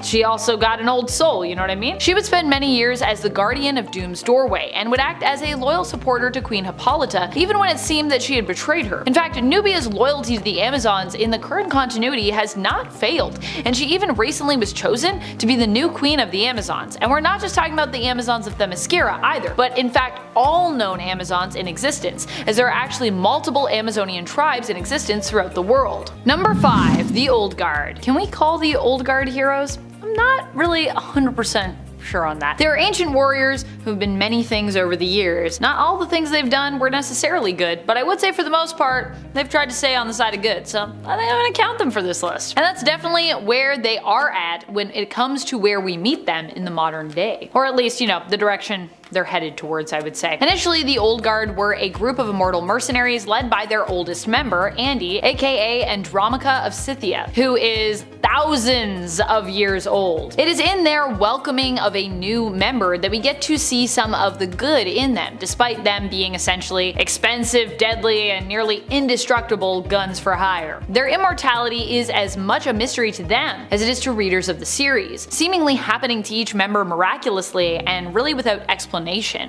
[SPEAKER 1] she also got an old soul, you know what I mean? She would spend many years as the guardian of Doom's doorway, and would act as a loyal supporter to Queen Hippolyta, even when it seemed that she had betrayed her. In fact, Nubia's loyalty to the Amazons in the current continuity has not failed, and she even recently was chosen to be the new queen of the Amazons. And we're not just talking about the Amazons of Themyscira either, but in fact all known Amazons in existence, as there are actually multiple Amazonian tribes in existence throughout the world. Number 5. The Old Guard. Can we call the Old Guard heroes? I'm not really 100% sure on that. There are ancient warriors who've been many things over the years. Not all the things they've done were necessarily good, but I would say for the most part, they've tried to stay on the side of good, so I think I'm gonna count them for this list. And that's definitely where they are at when it comes to where we meet them in the modern day. Or at least, you know, the direction they're headed towards, I would say. Initially, the Old Guard were a group of immortal mercenaries led by their oldest member, Andy, aka Andromaca of Scythia, who is thousands of years old. It is in their welcoming of a new member that we get to see some of the good in them, despite them being essentially expensive, deadly, and nearly indestructible guns for hire. Their immortality is as much a mystery to them as it is to readers of the series, seemingly happening to each member miraculously and really without explanation.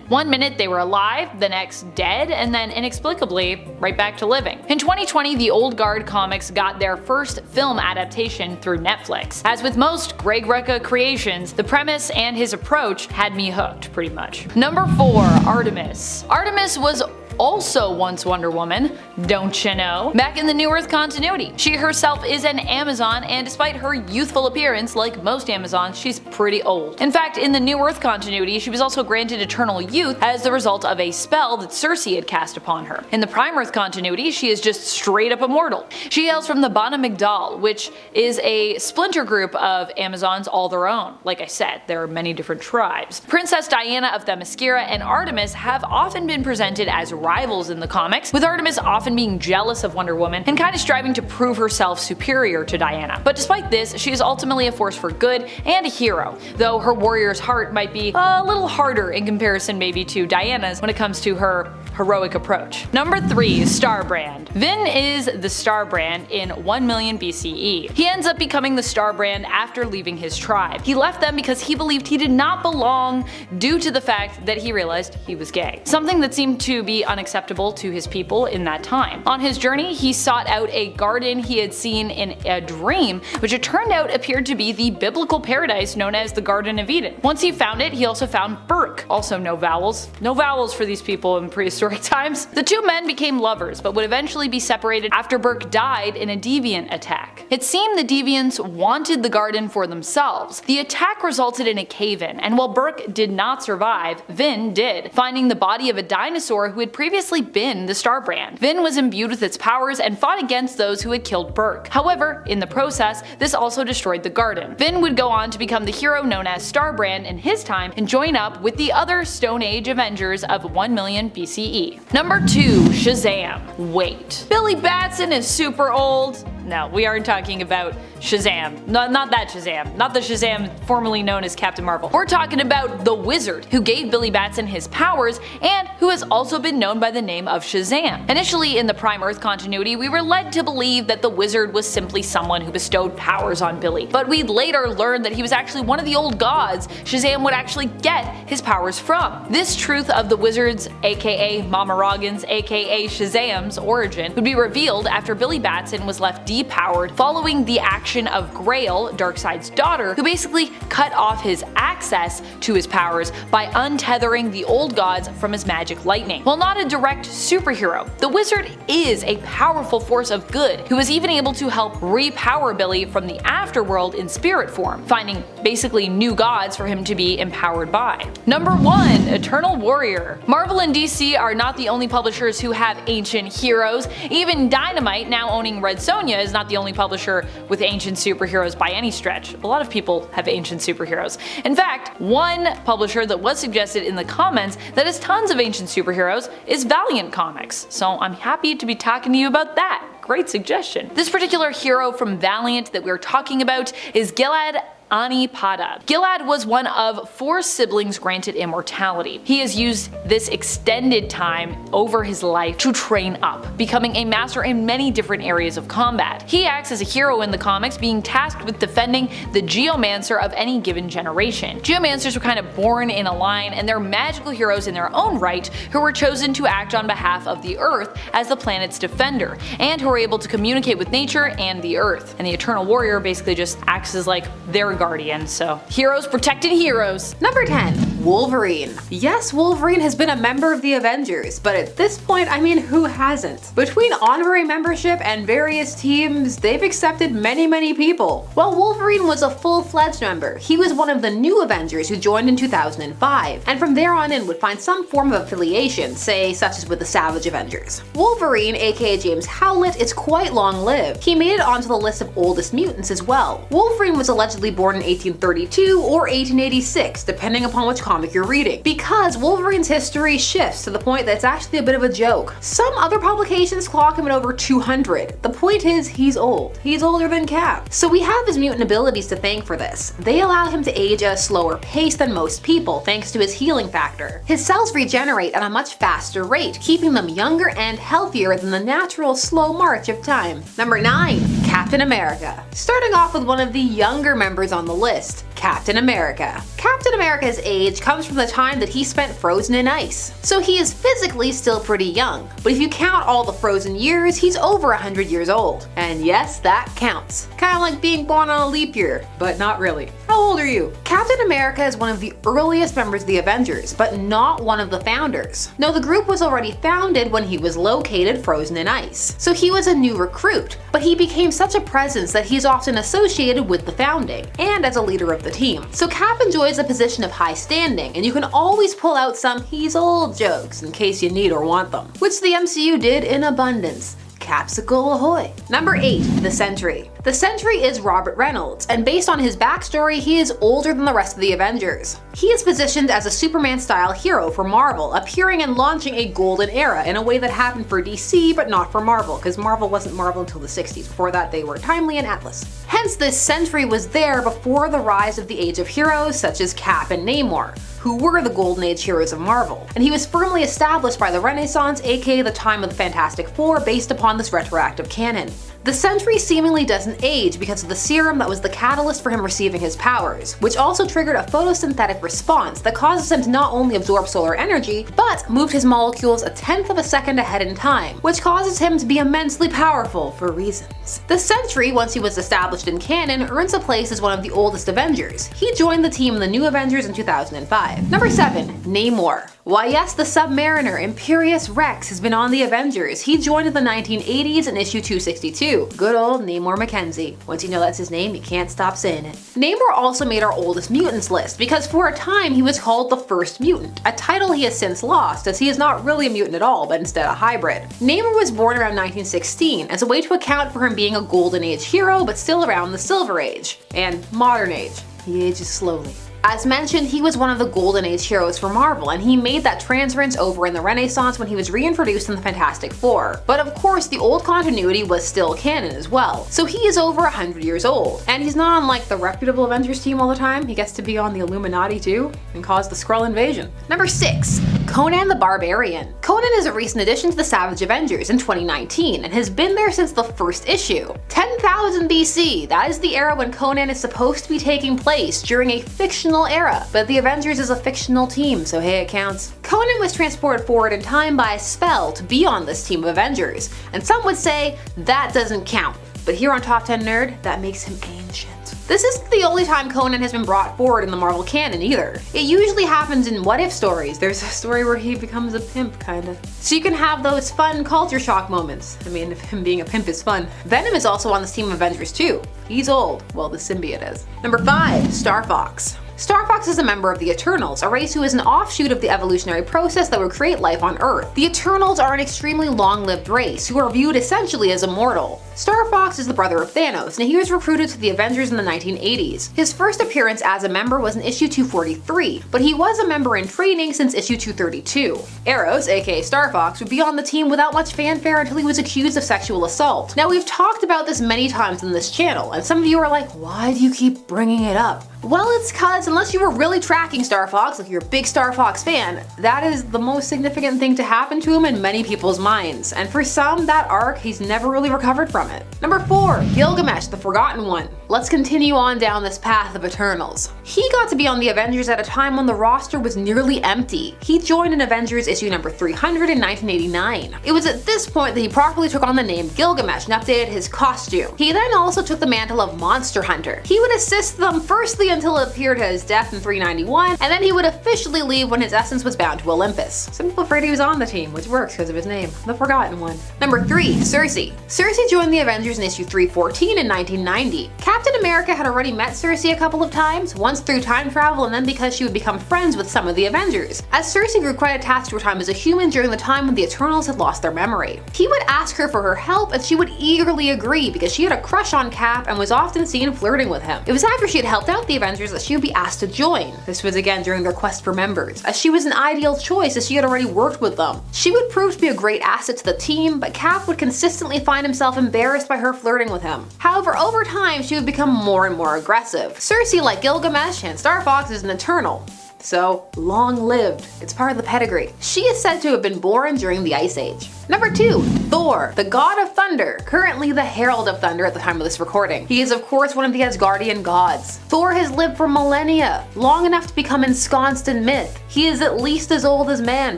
[SPEAKER 1] One minute they were alive, the next dead, and then inexplicably right back to living. In 2020, the Old Guard comics got their first film adaptation through Netflix. As with most Greg Rucka creations, the premise and his approach had me hooked, pretty much. Number 4. Artemis. Artemis was also once Wonder Woman, don't you know? Back in the New Earth continuity. She herself is an Amazon, and despite her youthful appearance, like most Amazons, she's pretty old. In fact, in the New Earth continuity, she was also granted eternal youth as the result of a spell that Circe had cast upon her. In the Prime Earth continuity, she is just straight up immortal. She hails from the Bana Migdal, which is a splinter group of Amazons all their own. Like I said, there are many different tribes. Princess Diana of Themyscira and Artemis have often been presented as rivals in the comics, with Artemis often being jealous of Wonder Woman and kind of striving to prove herself superior to Diana. But despite this, she is ultimately a force for good and a hero, though her warrior's heart might be a little harder in comparison maybe to Diana's when it comes to her heroic approach. Number 3. Starbrand. Vin is the Starbrand in 1 million BCE. He ends up becoming the Starbrand after leaving his tribe. He left them because he believed he did not belong due to the fact that he realized he was gay. Something that seemed to be unacceptable to his people in that time. On his journey, he sought out a garden he had seen in a dream, which it turned out appeared to be the biblical paradise known as the Garden of Eden. Once he found it, he also found Burke. Also no vowels. No vowels for these people in prehistoric times. The two men became lovers, but would eventually be separated after Burke died in a deviant attack. It seemed the deviants wanted the garden for themselves. The attack resulted in a cave-in, and while Burke did not survive, Vin did, finding the body of a dinosaur who had previously been the Starbrand. Vin was imbued with its powers and fought against those who had killed Burke. However, in the process, this also destroyed the garden. Vin would go on to become the hero known as Starbrand in his time and join up with the other Stone Age Avengers of 1 million BCE. Number 2. Shazam. Wait. Billy Batson is super old? No, we aren't talking about Shazam. Not that Shazam. Not the Shazam formerly known as Captain Marvel. We're talking about the Wizard, who gave Billy Batson his powers and who has also been known by the name of Shazam. Initially in the Prime Earth continuity, we were led to believe that the Wizard was simply someone who bestowed powers on Billy, but we'd later learned that he was actually one of the old gods Shazam would actually get his powers from. This truth of the Wizard's, aka Mama Roggins, aka Shazam's origin would be revealed after Billy Batson was left depowered following the action of Grail, Darkseid's daughter, who basically cut off his access to his powers by untethering the old gods from his magic lightning. While not a direct superhero, the Wizard is a powerful force of good who is even able to help repower Billy from the afterworld in spirit form, finding basically new gods for him to be empowered by. Number 1. Eternal Warrior. Marvel and DC are not the only publishers who have ancient heroes. Even Dynamite, now owning Red Sonja, is not the only publisher with ancient superheroes by any stretch. A lot of people have ancient superheroes. In fact, one publisher that was suggested in the comments that has tons of ancient superheroes is Valiant Comics, so I'm happy to be talking to you about that. Great suggestion. This particular hero from Valiant that we're talking about is Gilad Anipada. Gilad was one of 4 siblings granted immortality. He has used this extended time over his life to train up, becoming a master in many different areas of combat. He acts as a hero in the comics, being tasked with defending the Geomancer of any given generation. Geomancers were kind of born in a line, and they're magical heroes in their own right who were chosen to act on behalf of the Earth as the planet's defender, and who are able to communicate with nature and the Earth. And the Eternal Warrior basically just acts as like their guardian, so heroes protecting heroes.
[SPEAKER 3] Number 10. Wolverine. Yes, Wolverine has been a member of the Avengers, but at this point, I mean, who hasn't? Between honorary membership and various teams, they've accepted many people. While Wolverine was a full-fledged member, he was one of the new Avengers who joined in 2005, and from there on in would find some form of affiliation, say such as with the Savage Avengers. Wolverine, aka James Howlett, is quite long-lived. He made it onto the list of oldest mutants as well. Wolverine was allegedly born in 1832 or 1886, depending upon which comic you're reading, because Wolverine's history shifts to the point that it's actually a bit of a joke. Some other publications clock him at over 200. The point is, he's old. He's older than Cap. So we have his mutant abilities to thank for this. They allow him to age at a slower pace than most people thanks to his healing factor. His cells regenerate at a much faster rate, keeping them younger and healthier than the natural slow march of time. Number 9. Captain America. Starting off with one of the younger members on the list, Captain America. Captain America's age comes from the time that he spent frozen in ice. So he is physically still pretty young, but if you count all the frozen years, he's over 100 years old. And yes, that counts. Kinda like being born on a leap year, but not really. How old are you? Captain America is one of the earliest members of the Avengers, but not one of the founders. No, the group was already founded when he was located frozen in ice. So he was a new recruit, but he became such a presence that he's often associated with the founding, and as a leader of the team. So Cap enjoys a position of high standing, and you can always pull out some "he's old" jokes in case you need or want them, which the MCU did in abundance. Capsicle ahoy! Number 8. The Sentry. The Sentry is Robert Reynolds, and based on his backstory, he is older than the rest of the Avengers. He is positioned as a Superman-style hero for Marvel, appearing and launching a golden era in a way that happened for DC but not for Marvel, because Marvel wasn't Marvel until the 60s. Before that, they were Timely and Atlas. Hence, this Sentry was there before the rise of the Age of Heroes such as Cap and Namor, who were the Golden Age heroes of Marvel, and he was firmly established by the Renaissance, aka the time of the Fantastic Four, based upon this retroactive canon. The Sentry seemingly doesn't age because of the serum that was the catalyst for him receiving his powers, which also triggered a photosynthetic response that causes him to not only absorb solar energy, but moved his molecules a tenth of a second ahead in time, which causes him to be immensely powerful for reasons. The Sentry, once he was established in canon, earns a place as one of the oldest Avengers. He joined the team in the New Avengers in 2005. Number 7. Namor. Why yes, the Submariner Imperious Rex has been on the Avengers. He joined in the 1980s in issue 262. Good old Namor Mackenzie. Once you know that's his name, you can't stop saying it. Namor also made our oldest mutants list because for a time he was called the First Mutant, a title he has since lost as he is not really a mutant at all, but instead a hybrid. Namor was born around 1916 as a way to account for him being a Golden Age hero but still around the Silver Age and Modern Age. He ages slowly. As mentioned, he was one of the Golden Age heroes for Marvel, and he made that transference over in the Renaissance when he was reintroduced in the Fantastic Four. But of course, the old continuity was still canon as well, so he is over 100 years old. And he's not on like the reputable Avengers team all the time, he gets to be on the Illuminati too, and cause the Skrull invasion. Number 6. Conan the Barbarian. Conan is a recent addition to the Savage Avengers in 2019, and has been there since the first issue. 10,000 BC, that is the era when Conan is supposed to be taking place during a fictional era, but the Avengers is a fictional team, so hey, it counts. Conan was transported forward in time by a spell to be on this team of Avengers, and some would say that doesn't count, but here on Top 10 Nerd, that makes him ancient. This isn't the only time Conan has been brought forward in the Marvel canon either. It usually happens in what-if stories. There's a story where he becomes a pimp, kinda. So you can have those fun culture shock moments. I mean, if him being a pimp is fun. Venom is also on this team of Avengers too. He's old, well the symbiote is. Number 5. Star Fox. Star Fox is a member of the Eternals, a race who is an offshoot of the evolutionary process that would create life on Earth. The Eternals are an extremely long-lived race who are viewed essentially as immortal. Star Fox is the brother of Thanos, and he was recruited to the Avengers in the 1980s. His first appearance as a member was in issue 243, but he was a member in training since issue 232. Eros, aka Star Fox, would be on the team without much fanfare until he was accused of sexual assault. Now we've talked about this many times in this channel, and some of you are like, why do you keep bringing it up? Well, it's cause unless you were really tracking Star Fox, like you're a big Star Fox fan, that is the most significant thing to happen to him in many people's minds. And for some, that arc, he's never really recovered from it. Number 4. Gilgamesh, the Forgotten One. Let's continue on down this path of Eternals. He got to be on the Avengers at a time when the roster was nearly empty. He joined in Avengers issue number 300 in 1989. It was at this point that he properly took on the name Gilgamesh and updated his costume. He then also took the mantle of Monster Hunter. He would assist them firstly in until it appeared at his death in 391, and then he would officially leave when his essence was bound to Olympus. Some people afraid he was on the team, which works because of his name, the Forgotten One. Number 3. Cersei. Cersei joined the Avengers in issue 314 in 1990. Captain America had already met Cersei a couple of times, once through time travel and then because she would become friends with some of the Avengers, as Cersei grew quite attached to her time as a human during the time when the Eternals had lost their memory. He would ask her for her help and she would eagerly agree because she had a crush on Cap and was often seen flirting with him. It was after she had helped out the Avengers that she would be asked to join. This was again during their quest for members, as she was an ideal choice as she had already worked with them. She would prove to be a great asset to the team, but Cap would consistently find himself embarrassed by her flirting with him. However, over time she would become more and more aggressive. Cersei, like Gilgamesh and Star Fox, is an Eternal. So, long-lived. It's part of the pedigree. She is said to have been born during the Ice Age. Number 2. Thor, the god of thunder, currently the herald of thunder at the time of this recording. He is of course one of the Asgardian gods. Thor has lived for millennia, long enough to become ensconced in myth. He is at least as old as man,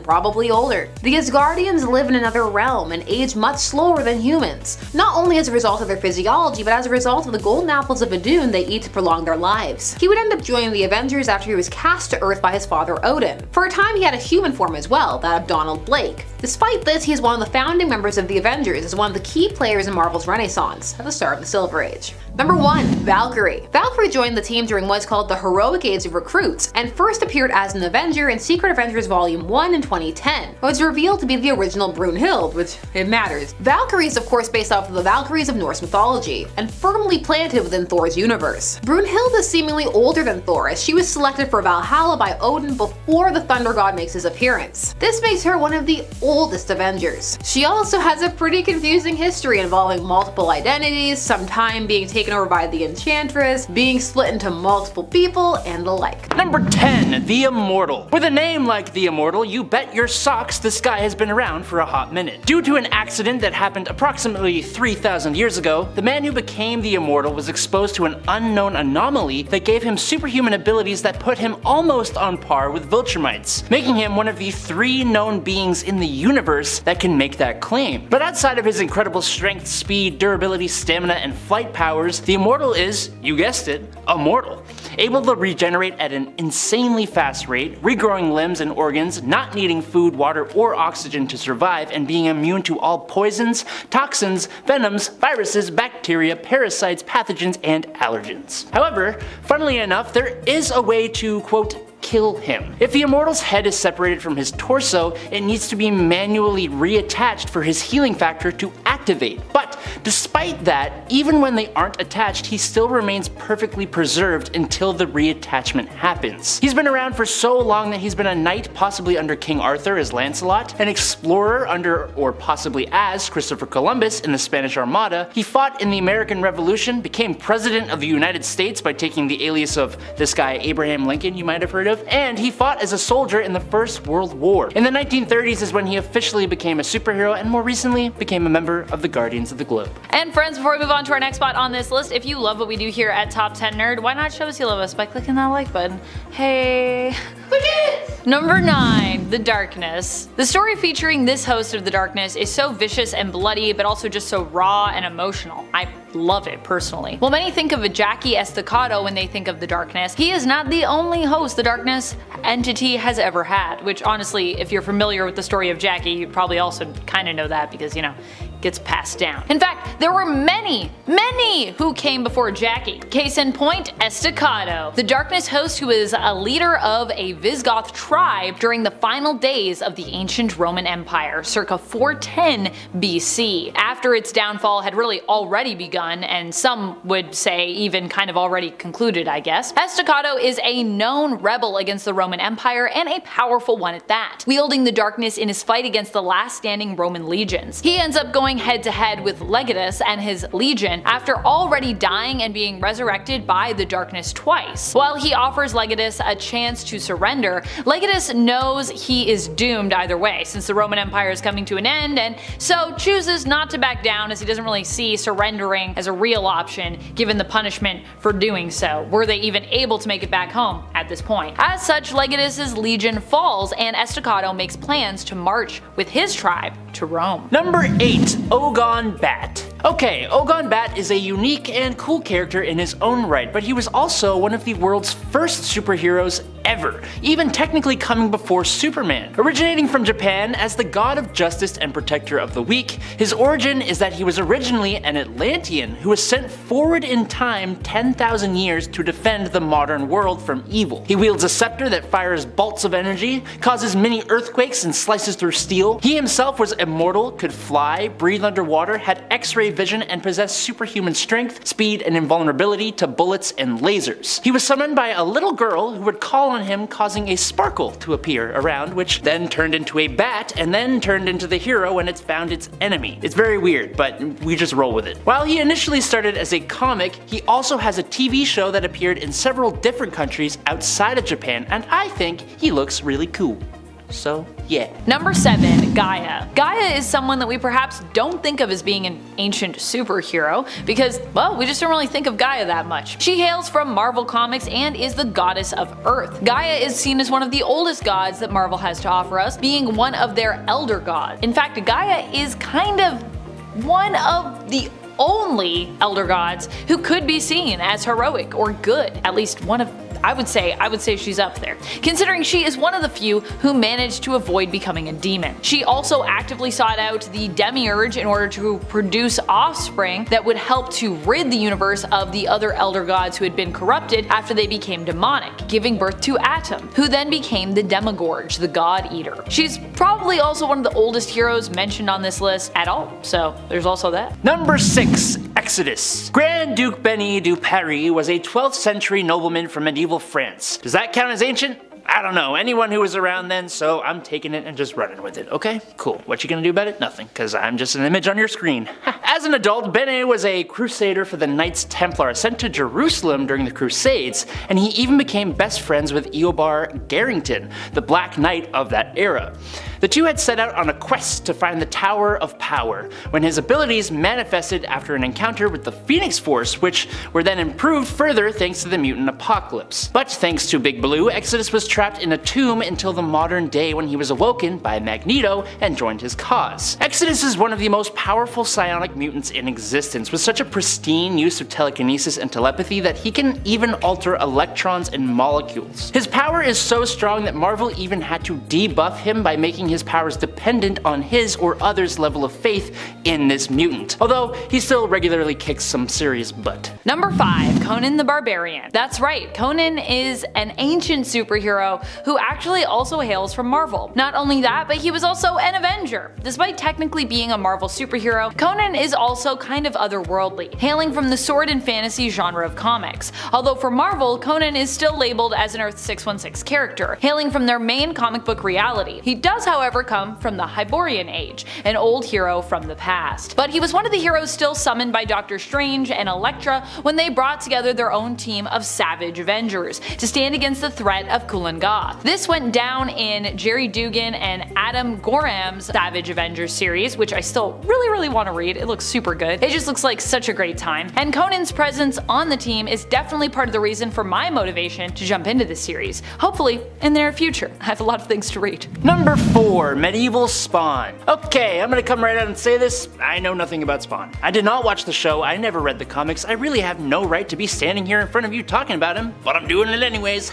[SPEAKER 3] probably older. The Asgardians live in another realm and age much slower than humans, not only as a result of their physiology, but as a result of the golden apples of Idun they eat to prolong their lives. He would end up joining the Avengers after he was cast to Earth by his father Odin. For a time he had a human form as well, that of Donald Blake. Despite this, he is one of the founding members of the Avengers as one of the key players in Marvel's Renaissance, at the start of the Silver Age. Number 1. Valkyrie. Valkyrie joined the team during what's called the Heroic Age of Recruits, and first appeared as an Avenger in Secret Avengers Volume 1 in 2010. It was revealed to be the original Brunhild, which it matters. Valkyrie is of course based off of the Valkyries of Norse mythology, and firmly planted within Thor's universe. Brunhild is seemingly older than Thor, as she was selected for Valhalla by Odin before the Thunder God makes his appearance. This makes her one of the oldest Avengers. She also has a pretty confusing history involving multiple identities, some time being taken over by the Enchantress, being split into multiple people, and the like.
[SPEAKER 4] Number 10. The Immortal. With a name like the Immortal, you bet your socks this guy has been around for a hot minute. Due to an accident that happened approximately 3,000 years ago, the man who became the Immortal was exposed to an unknown anomaly that gave him superhuman abilities that put him almost on par with Viltrumites, making him one of the 3 known beings in the universe that can make that claim. But outside of his incredible strength, speed, durability, stamina, and flight powers, the Immortal is, you guessed it, immortal. Able to regenerate at an insanely fast rate, regrowing limbs and organs, not needing food, water, or oxygen to survive, and being immune to all poisons, toxins, venoms, viruses, bacteria, parasites, pathogens, and allergens. However, funnily enough, there is a way to, quote, kill him. If the Immortal's head is separated from his torso, it needs to be manually reattached for his healing factor to activate. But despite that, even when they aren't attached, he still remains perfectly preserved until the reattachment happens. He's been around for so long that he's been a knight possibly under King Arthur as Lancelot, an explorer under or possibly as Christopher Columbus in the Spanish Armada. He fought in the American Revolution, became president of the United States by taking the alias of this guy Abraham Lincoln you might have heard of, and he fought as a soldier in the First World War. In the 1930s is when he officially became a superhero and more recently became a member of the Guardians of the Globe.
[SPEAKER 1] And friends, before we move on to our next spot on this list, if you love what we do here at Top 10 Nerd, why not show us you love us by clicking that like button? Hey. Number 9. The Darkness. The story featuring this host of the Darkness is so vicious and bloody, but also just so raw and emotional. I love it personally. While many think of a Jackie Estacado when they think of the Darkness, he is not the only host the Darkness entity has ever had, which honestly, if you're familiar with the story of Jackie, you'd probably also kind of know that because, you know, it gets passed down. In fact, there were many who came before Jackie. Case in point, Estacado, the Darkness host who is a leader of a Visigoth tribe during the final days of the ancient Roman Empire, circa 410 BC, after its downfall had really already begun, and some would say even kind of already concluded, I guess. Estacado is a known rebel against the Roman Empire, and a powerful one at that, wielding the Darkness in his fight against the last standing Roman legions. He ends up going head to head with Legatus and his legion after already dying and being resurrected by the Darkness twice. While he offers Legatus a chance to surrender, Legatus knows he is doomed either way since the Roman Empire is coming to an end, and so chooses not to back down as he doesn't really see surrendering as a real option given the punishment for doing so, were they even able to make it back home at this point. As such, Legatus's legion falls and Estacado makes plans to march with his tribe to Rome.
[SPEAKER 4] Number 8. Ogon Bat. Okay, Ogon Bat is a unique and cool character in his own right, but he was also one of the world's first superheroes ever, even technically coming before Superman. Originating from Japan as the god of justice and protector of the weak, his origin is that he was originally an Atlantean who was sent forward in time 10,000 years to defend the modern world from evil. He wields a scepter that fires bolts of energy, causes mini earthquakes, and slices through steel. He himself was immortal, could fly, breathe underwater, had X-ray vision, and possessed superhuman strength, speed, and invulnerability to bullets and lasers. He was summoned by a little girl who would call on him, causing a sparkle to appear around, which then turned into a bat and then turned into the hero when it found its enemy. It's very weird, but we just roll with it. While he initially started as a comic, he also has a TV show that appeared in several different countries outside of Japan, and I think he looks really cool. So, yeah.
[SPEAKER 1] Number 7, Gaia. Gaia is someone that we perhaps don't think of as being an ancient superhero because, well, we just don't really think of Gaia that much. She hails from Marvel Comics and is the goddess of Earth. Gaia is seen as one of the oldest gods that Marvel has to offer us, being one of their elder gods. In fact, Gaia is kind of one of the only elder gods who could be seen as heroic or good. At least one of I would say she's up there, considering she is one of the few who managed to avoid becoming a demon. She also actively sought out the demiurge in order to produce offspring that would help to rid the universe of the other elder gods who had been corrupted after they became demonic, giving birth to Atom, who then became the Demigorge, the God Eater. She's probably also one of the oldest heroes mentioned on this list at all, so there's also that.
[SPEAKER 4] Number 6. Exodus. Grand Duke Benny du Paris was a 12th century nobleman from medieval France. Does that count as ancient? I don't know, anyone who was around then, so I'm taking it and just running with it, okay? Cool. What you gonna do about it? Nothing, because I'm just an image on your screen. As an adult, Benny was a crusader for the Knights Templar sent to Jerusalem during the Crusades, and he even became best friends with Eobar Garrington, the Black Knight of that era. The two had set out on a quest to find the Tower of Power, when his abilities manifested after an encounter with the Phoenix Force, which were then improved further thanks to the mutant apocalypse. But thanks to Big Blue, Exodus was trapped in a tomb until the modern day when he was awoken by Magneto and joined his cause. Exodus is one of the most powerful psionic mutants in existence, with such a pristine use of telekinesis and telepathy that he can even alter electrons and molecules. His power is so strong that Marvel even had to debuff him by making his powers dependent on his or others' level of faith in this mutant, although he still regularly kicks some serious butt.
[SPEAKER 1] Number 5, Conan the Barbarian. That's right, Conan is an ancient superhero who actually also hails from Marvel. Not only that, but he was also an Avenger. Despite technically being a Marvel superhero, Conan is also kind of otherworldly, hailing from the sword and fantasy genre of comics. Although for Marvel, Conan is still labeled as an Earth 616 character, hailing from their main comic book reality. He does, however, come from the Hyborian Age, an old hero from the past. But he was one of the heroes still summoned by Doctor Strange and Elektra when they brought together their own team of Savage Avengers to stand against the threat of Kulan Gath. This went down in Jerry Dugan and Adam Gorham's Savage Avengers series, which I still really want to read. It looks super good. It just looks like such a great time. And Conan's presence on the team is definitely part of the reason for my motivation to jump into this series. Hopefully in the near future. I have a lot of things to read.
[SPEAKER 4] Number 4. Medieval Spawn. Okay, I'm gonna come right out and say this, I know nothing about Spawn. I did not watch the show, I never read the comics, I really have no right to be standing here in front of you talking about him, but I'm doing it anyways.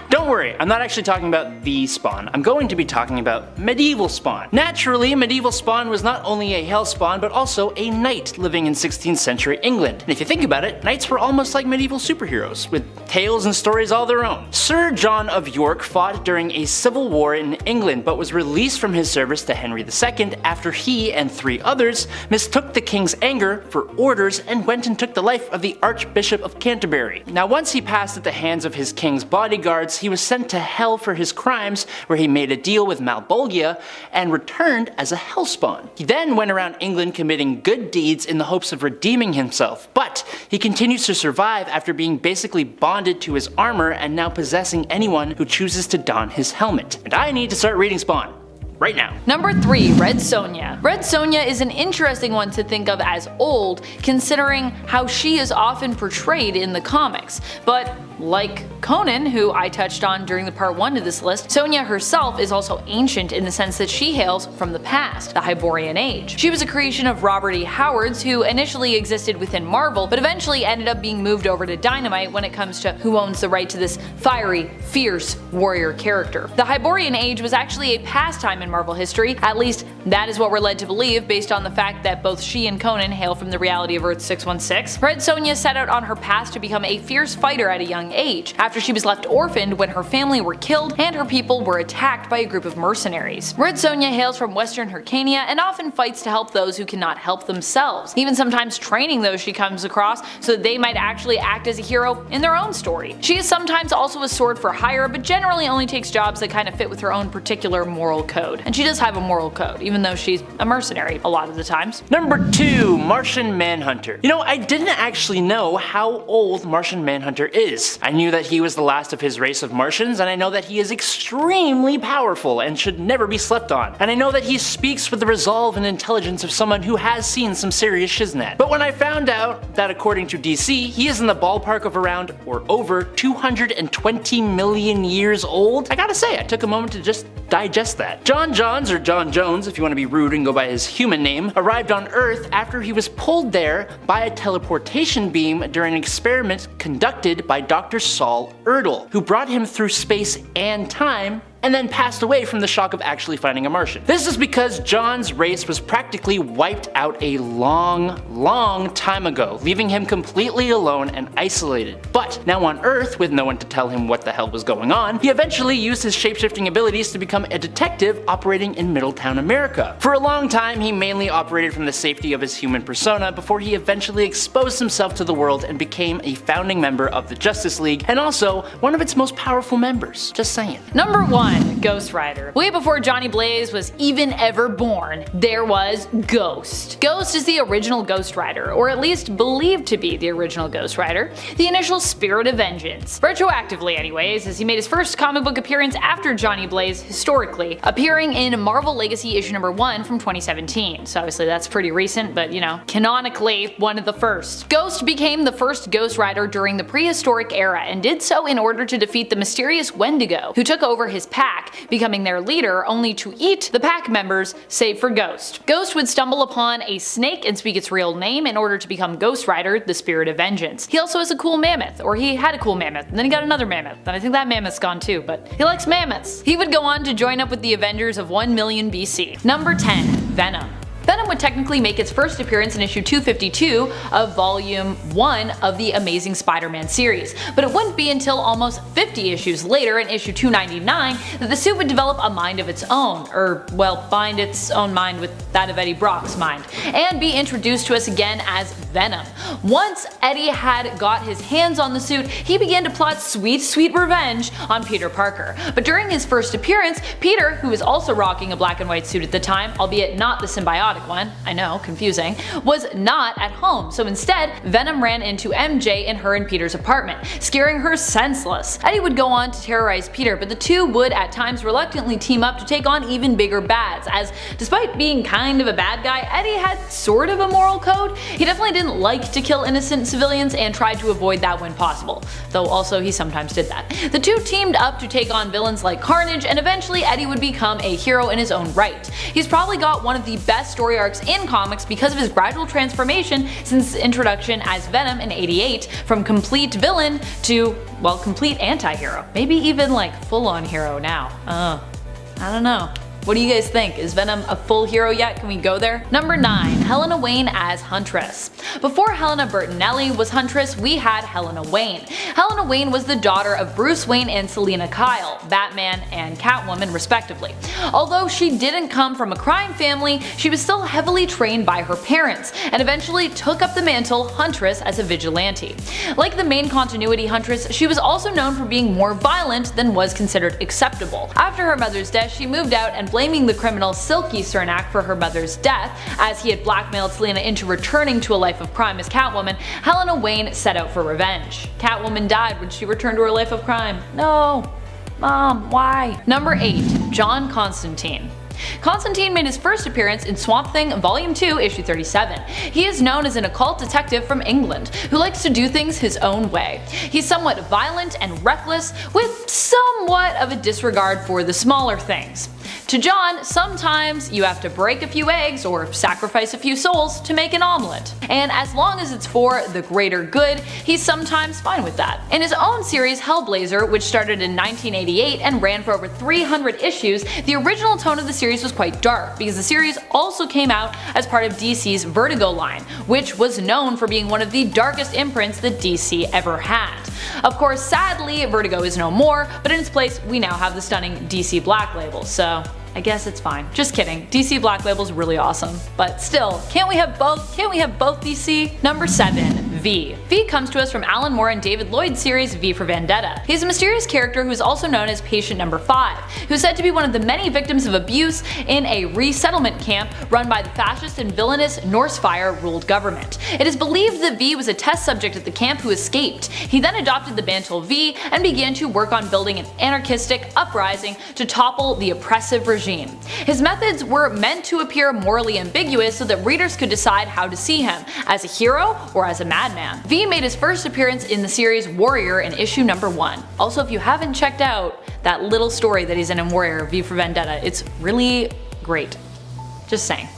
[SPEAKER 4] Don't worry, I'm not actually talking about the Spawn. I'm going to be talking about medieval Spawn. Naturally, medieval Spawn was not only a hell spawn, but also a knight living in 16th century England. And if you think about it, knights were almost like medieval superheroes, with tales and stories all their own. Sir John of York fought during a civil war in England, but was released from his service to Henry II after he and 3 others mistook the king's anger for orders and went and took the life of the Archbishop of Canterbury. Now, once he passed at the hands of his king's bodyguards, he was sent to hell for his crimes, where he made a deal with Malbolgia and returned as a hellspawn. He then went around England committing good deeds in the hopes of redeeming himself, but he continues to survive after being basically bonded to his armor and now possessing anyone who chooses to don his helmet. And I need to start reading Spawn. Right now.
[SPEAKER 1] Number 3, Red Sonja. Red Sonja is an interesting one to think of as old, considering how she is often portrayed in the comics, but like Conan, who I touched on during the part 1 of this list, Sonya herself is also ancient in the sense that she hails from the past, the Hyborian Age. She was a creation of Robert E. Howard's, who initially existed within Marvel, but eventually ended up being moved over to Dynamite when it comes to who owns the right to this fiery, fierce warrior character. The Hyborian Age was actually a pastime in Marvel history, at least that is what we're led to believe based on the fact that both she and Conan hail from the reality of Earth 616. Red Sonja set out on her path to become a fierce fighter at a young age, after she was left orphaned when her family were killed and her people were attacked by a group of mercenaries. Red Sonja hails from Western Hyrcania and often fights to help those who cannot help themselves, even sometimes training those she comes across so that they might actually act as a hero in their own story. She is sometimes also a sword for hire, but generally only takes jobs that kind of fit with her own particular moral code. And she does have a moral code, even though she's a mercenary a lot of the times.
[SPEAKER 4] Number 2. Martian Manhunter. You know, I didn't actually know how old Martian Manhunter is. I knew that he was the last of his race of Martians, and I know that he is extremely powerful and should never be slept on. And I know that he speaks with the resolve and intelligence of someone who has seen some serious shiznit. But when I found out that according to DC, he is in the ballpark of around or over 220 million years old, I gotta say, I took a moment to just digest that. John Johns, or John Jones if you want to be rude and go by his human name, arrived on Earth after he was pulled there by a teleportation beam during an experiment conducted by Dr. Saul Erdel, who brought him through space and time and then passed away from the shock of actually finding a Martian. This is because John's race was practically wiped out a long time ago, leaving him completely alone and isolated. But now on Earth, with no one to tell him what the hell was going on, he eventually used his shapeshifting abilities to become a detective operating in Middletown, America. For a long time, he mainly operated from the safety of his human persona before he eventually exposed himself to the world and became a founding member of the Justice League, and also one of its most powerful members. Just saying.
[SPEAKER 1] Number 1. Ghost Rider. Way before Johnny Blaze was even ever born, there was Ghost. Ghost is the original Ghost Rider, or at least believed to be the original Ghost Rider, the initial spirit of vengeance. Retroactively anyways, as he made his first comic book appearance after Johnny Blaze historically, appearing in Marvel Legacy issue number 1 from 2017. So obviously that's pretty recent, but you know, canonically one of the first. Ghost became the first Ghost Rider during the Prehistoric era and did so in order to defeat the mysterious Wendigo, who took over his pack, becoming their leader, only to eat the pack members save for Ghost. Ghost would stumble upon a snake and speak its real name in order to become Ghost Rider, the spirit of vengeance. He also has a cool mammoth, or he had a cool mammoth, and then he got another mammoth, and I think that mammoth's gone too, but he likes mammoths. He would go on to join up with the Avengers of 1 million BC. Number 10. Venom. Venom would technically make its first appearance in issue 252 of volume 1 of the Amazing Spider-Man series, but it wouldn't be until almost 50 issues later in issue 299 that the suit would develop a mind of its own, or well, find its own mind with that of Eddie Brock's mind, and be introduced to us again as Venom. Once Eddie had got his hands on the suit, he began to plot sweet revenge on Peter Parker. But during his first appearance, Peter, who was also rocking a black and white suit at the time, albeit not the symbiotic one, I know, confusing, was not at home, so instead, Venom ran into MJ in her and Peter's apartment, scaring her senseless. Eddie would go on to terrorize Peter, but the two would at times reluctantly team up to take on even bigger bads, as despite being kind of a bad guy, Eddie had sort of a moral code. He definitely didn't like to kill innocent civilians and tried to avoid that when possible, though also he sometimes did that. The two teamed up to take on villains like Carnage, and eventually Eddie would become a hero in his own right. He's probably got one of the best story arcs in comics because of his gradual transformation since his introduction as Venom in '88, from complete villain to, well, complete anti-hero. Maybe even like full-on hero now. I don't know. What do you guys think? Is Venom a full hero yet? Can we go there? Number 9. Helena Wayne as Huntress. Before Helena Bertinelli was Huntress, we had Helena Wayne. Helena Wayne was the daughter of Bruce Wayne and Selina Kyle, Batman and Catwoman respectively. Although she didn't come from a crime family, she was still heavily trained by her parents, and eventually took up the mantle Huntress as a vigilante. Like the main continuity Huntress, she was also known for being more violent than was considered acceptable. After her mother's death, she moved out and blaming the criminal Silky Cernak for her mother's death, as he had blackmailed Selina into returning to a life of crime as Catwoman. Helena Wayne set out for revenge. Catwoman died when she returned to her life of crime. No. Mom, why? Number 8. John Constantine. Constantine made his first appearance in Swamp Thing Volume 2, Issue 37. He is known as an occult detective from England who likes to do things his own way. He's somewhat violent and reckless, with somewhat of a disregard for the smaller things. To John, sometimes you have to break a few eggs or sacrifice a few souls to make an omelet. And as long as it's for the greater good, he's sometimes fine with that. In his own series Hellblazer, which started in 1988 and ran for over 300 issues, the original tone of the series was quite dark, because the series also came out as part of DC's Vertigo line, which was known for being one of the darkest imprints that DC ever had. Of course, sadly, Vertigo is no more, but in its place we now have the stunning DC Black Label, so I guess it's fine. Just kidding. DC Black Label's really awesome. But still, can't we have both? Can't we have both DC? Number 7. V. V comes to us from Alan Moore and David Lloyd's series V for Vendetta. He's a mysterious character who is also known as Patient Number 5, who's said to be one of the many victims of abuse in a resettlement camp run by the fascist and villainous Norsefire-ruled government. It is believed that V was a test subject at the camp who escaped. He then adopted the mantle V and began to work on building an anarchistic uprising to topple the oppressive regime. His methods were meant to appear morally ambiguous so that readers could decide how to see him, as a hero or as a madman. V made his first appearance in the series Warrior in issue number 1. Also, if you haven't checked out that little story that he's in Warrior, V for Vendetta, it's really great. Just saying.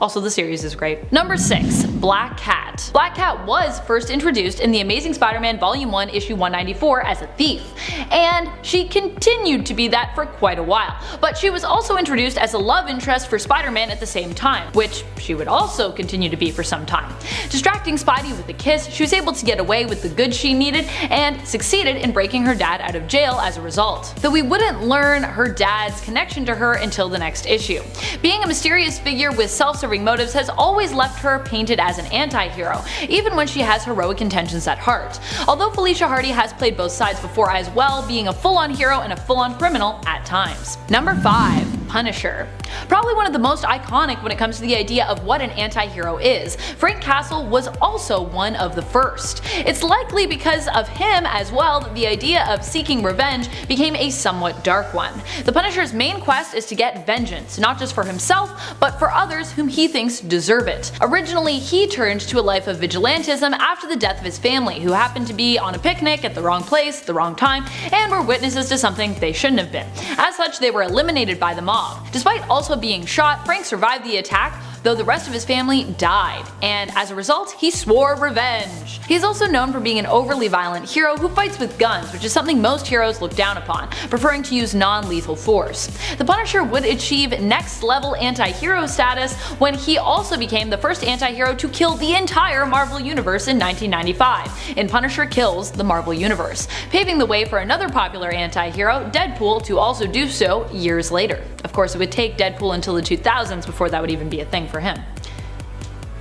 [SPEAKER 1] Also, the series is great. Number 6. Black Cat. Black Cat was first introduced in The Amazing Spider-Man Volume 1, Issue 194 as a thief, and she continued to be that for quite a while. But she was also introduced as a love interest for Spider-Man at the same time, which she would also continue to be for some time. Distracting Spidey with a kiss, she was able to get away with the goods she needed and succeeded in breaking her dad out of jail as a result. Though we wouldn't learn her dad's connection to her until the next issue. Being a mysterious figure with self-serving motives has always left her painted as an anti-hero, even when she has heroic intentions at heart. Although Felicia Hardy has played both sides before as well, being a full-on hero and a full-on criminal at times. Number 5. Punisher. Probably one of the most iconic when it comes to the idea of what an anti-hero is. Frank Castle was also one of the first. It's likely because of him as well that the idea of seeking revenge became a somewhat dark one. The Punisher's main quest is to get vengeance, not just for himself, but for others whom he thinks deserve it. Originally, he turned to a life of vigilantism after the death of his family, who happened to be on a picnic at the wrong place, the wrong time, and were witnesses to something they shouldn't have been. As such, they were eliminated by the mob. Despite also being shot, Frank survived the attack, though the rest of his family died, and as a result, he swore revenge. He is also known for being an overly violent hero who fights with guns, which is something most heroes look down upon, preferring to use non-lethal force. The Punisher would achieve next-level anti-hero status when he also became the first anti-hero to kill the entire Marvel Universe in 1995, in Punisher Kills the Marvel Universe, paving the way for another popular anti-hero, Deadpool, to also do so years later. Of course, it would take Deadpool until the 2000s before that would even be a thing for him.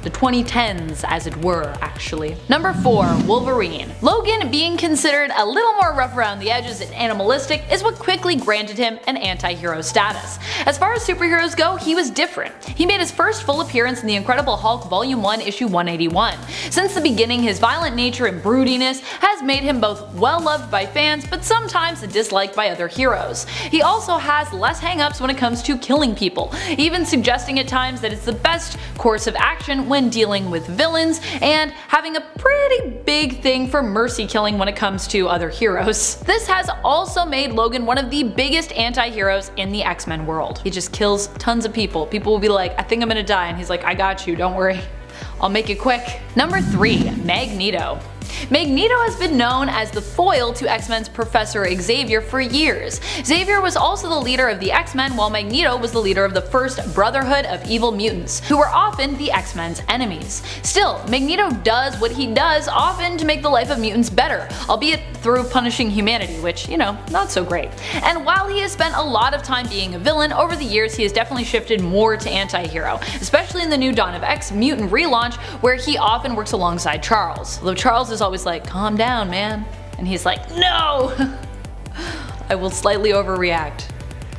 [SPEAKER 1] The 2010s, as it were, actually. Number 4. Wolverine. Logan, being considered a little more rough around the edges and animalistic, is what quickly granted him an anti-hero status. As far as superheroes go, he was different. He made his first full appearance in The Incredible Hulk Volume 1, Issue 181. Since the beginning, his violent nature and broodiness has made him both well-loved by fans, but sometimes disliked by other heroes. He also has less hang-ups when it comes to killing people, even suggesting at times that it's the best course of action when dealing with villains, and having a pretty big thing for mercy killing when it comes to other heroes. This has also made Logan one of the biggest anti-heroes in the X-Men world. He just kills tons of people. People will be like, I think I'm gonna die, and he's like, I got you, don't worry. I'll make it quick. Number 3. Magneto. Magneto has been known as the foil to X-Men's Professor Xavier for years. Xavier was also the leader of the X-Men, while Magneto was the leader of the first Brotherhood of Evil Mutants, who were often the X-Men's enemies. Still, Magneto does what he does often to make the life of mutants better, albeit through punishing humanity, which, you know, not so great. And while he has spent a lot of time being a villain, over the years he has definitely shifted more to anti-hero, especially in the new Dawn of X mutant relaunch, where he often works alongside Charles. Although Charles is always like, calm down, man. And he's like, no! I will slightly overreact.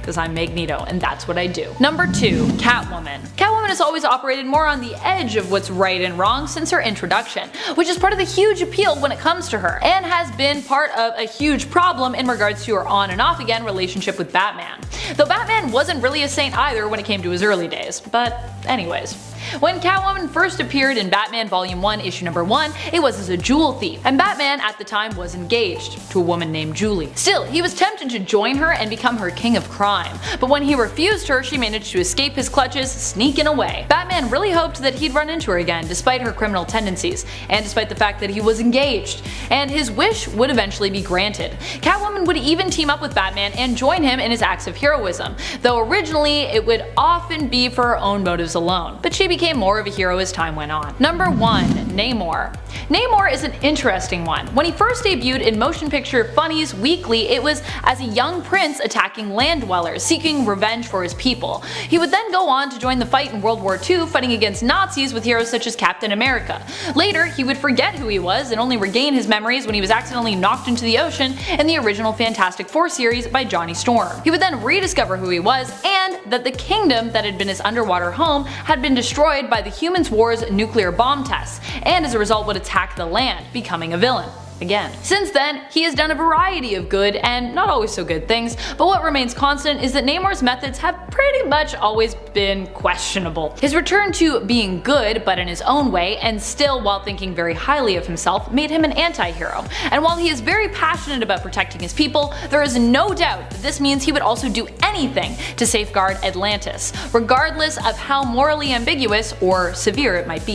[SPEAKER 1] because I'm Magneto and that's what I do. Number 2. Catwoman. Catwoman has always operated more on the edge of what's right and wrong since her introduction, which is part of the huge appeal when it comes to her, and has been part of a huge problem in regards to her on and off again relationship with Batman. Though Batman wasn't really a saint either when it came to his early days, but anyways. When Catwoman first appeared in Batman Volume 1 issue number 1, it was as a jewel thief, and Batman at the time was engaged to a woman named Julie. Still, he was tempted to join her and become her king of crime, but when he refused her, she managed to escape his clutches, sneaking away. Batman really hoped that he'd run into her again despite her criminal tendencies, and despite the fact that he was engaged, and his wish would eventually be granted. Catwoman would even team up with Batman and join him in his acts of heroism, though originally it would often be for her own motives alone, but she became more of a hero as time went on. Number 1. Namor. Namor is an interesting one. When he first debuted in Motion Picture Funnies Weekly, it was as a young prince attacking land dwellers, seeking revenge for his people. He would then go on to join the fight in World War II, fighting against Nazis with heroes such as Captain America. Later, he would forget who he was and only regain his memories when he was accidentally knocked into the ocean in the original Fantastic Four series by Johnny Storm. He would then rediscover who he was, and that the kingdom that had been his underwater home had been destroyed by the Humans' War's nuclear bomb tests, and as a result would attack the land, becoming a villain. Again. Since then, he has done a variety of good and not always so good things, but what remains constant is that Namor's methods have pretty much always been questionable. His return to being good, but in his own way, and still while thinking very highly of himself, made him an anti-hero. And while he is very passionate about protecting his people, there is no doubt that this means he would also do anything to safeguard Atlantis, regardless of how morally ambiguous or severe it might be.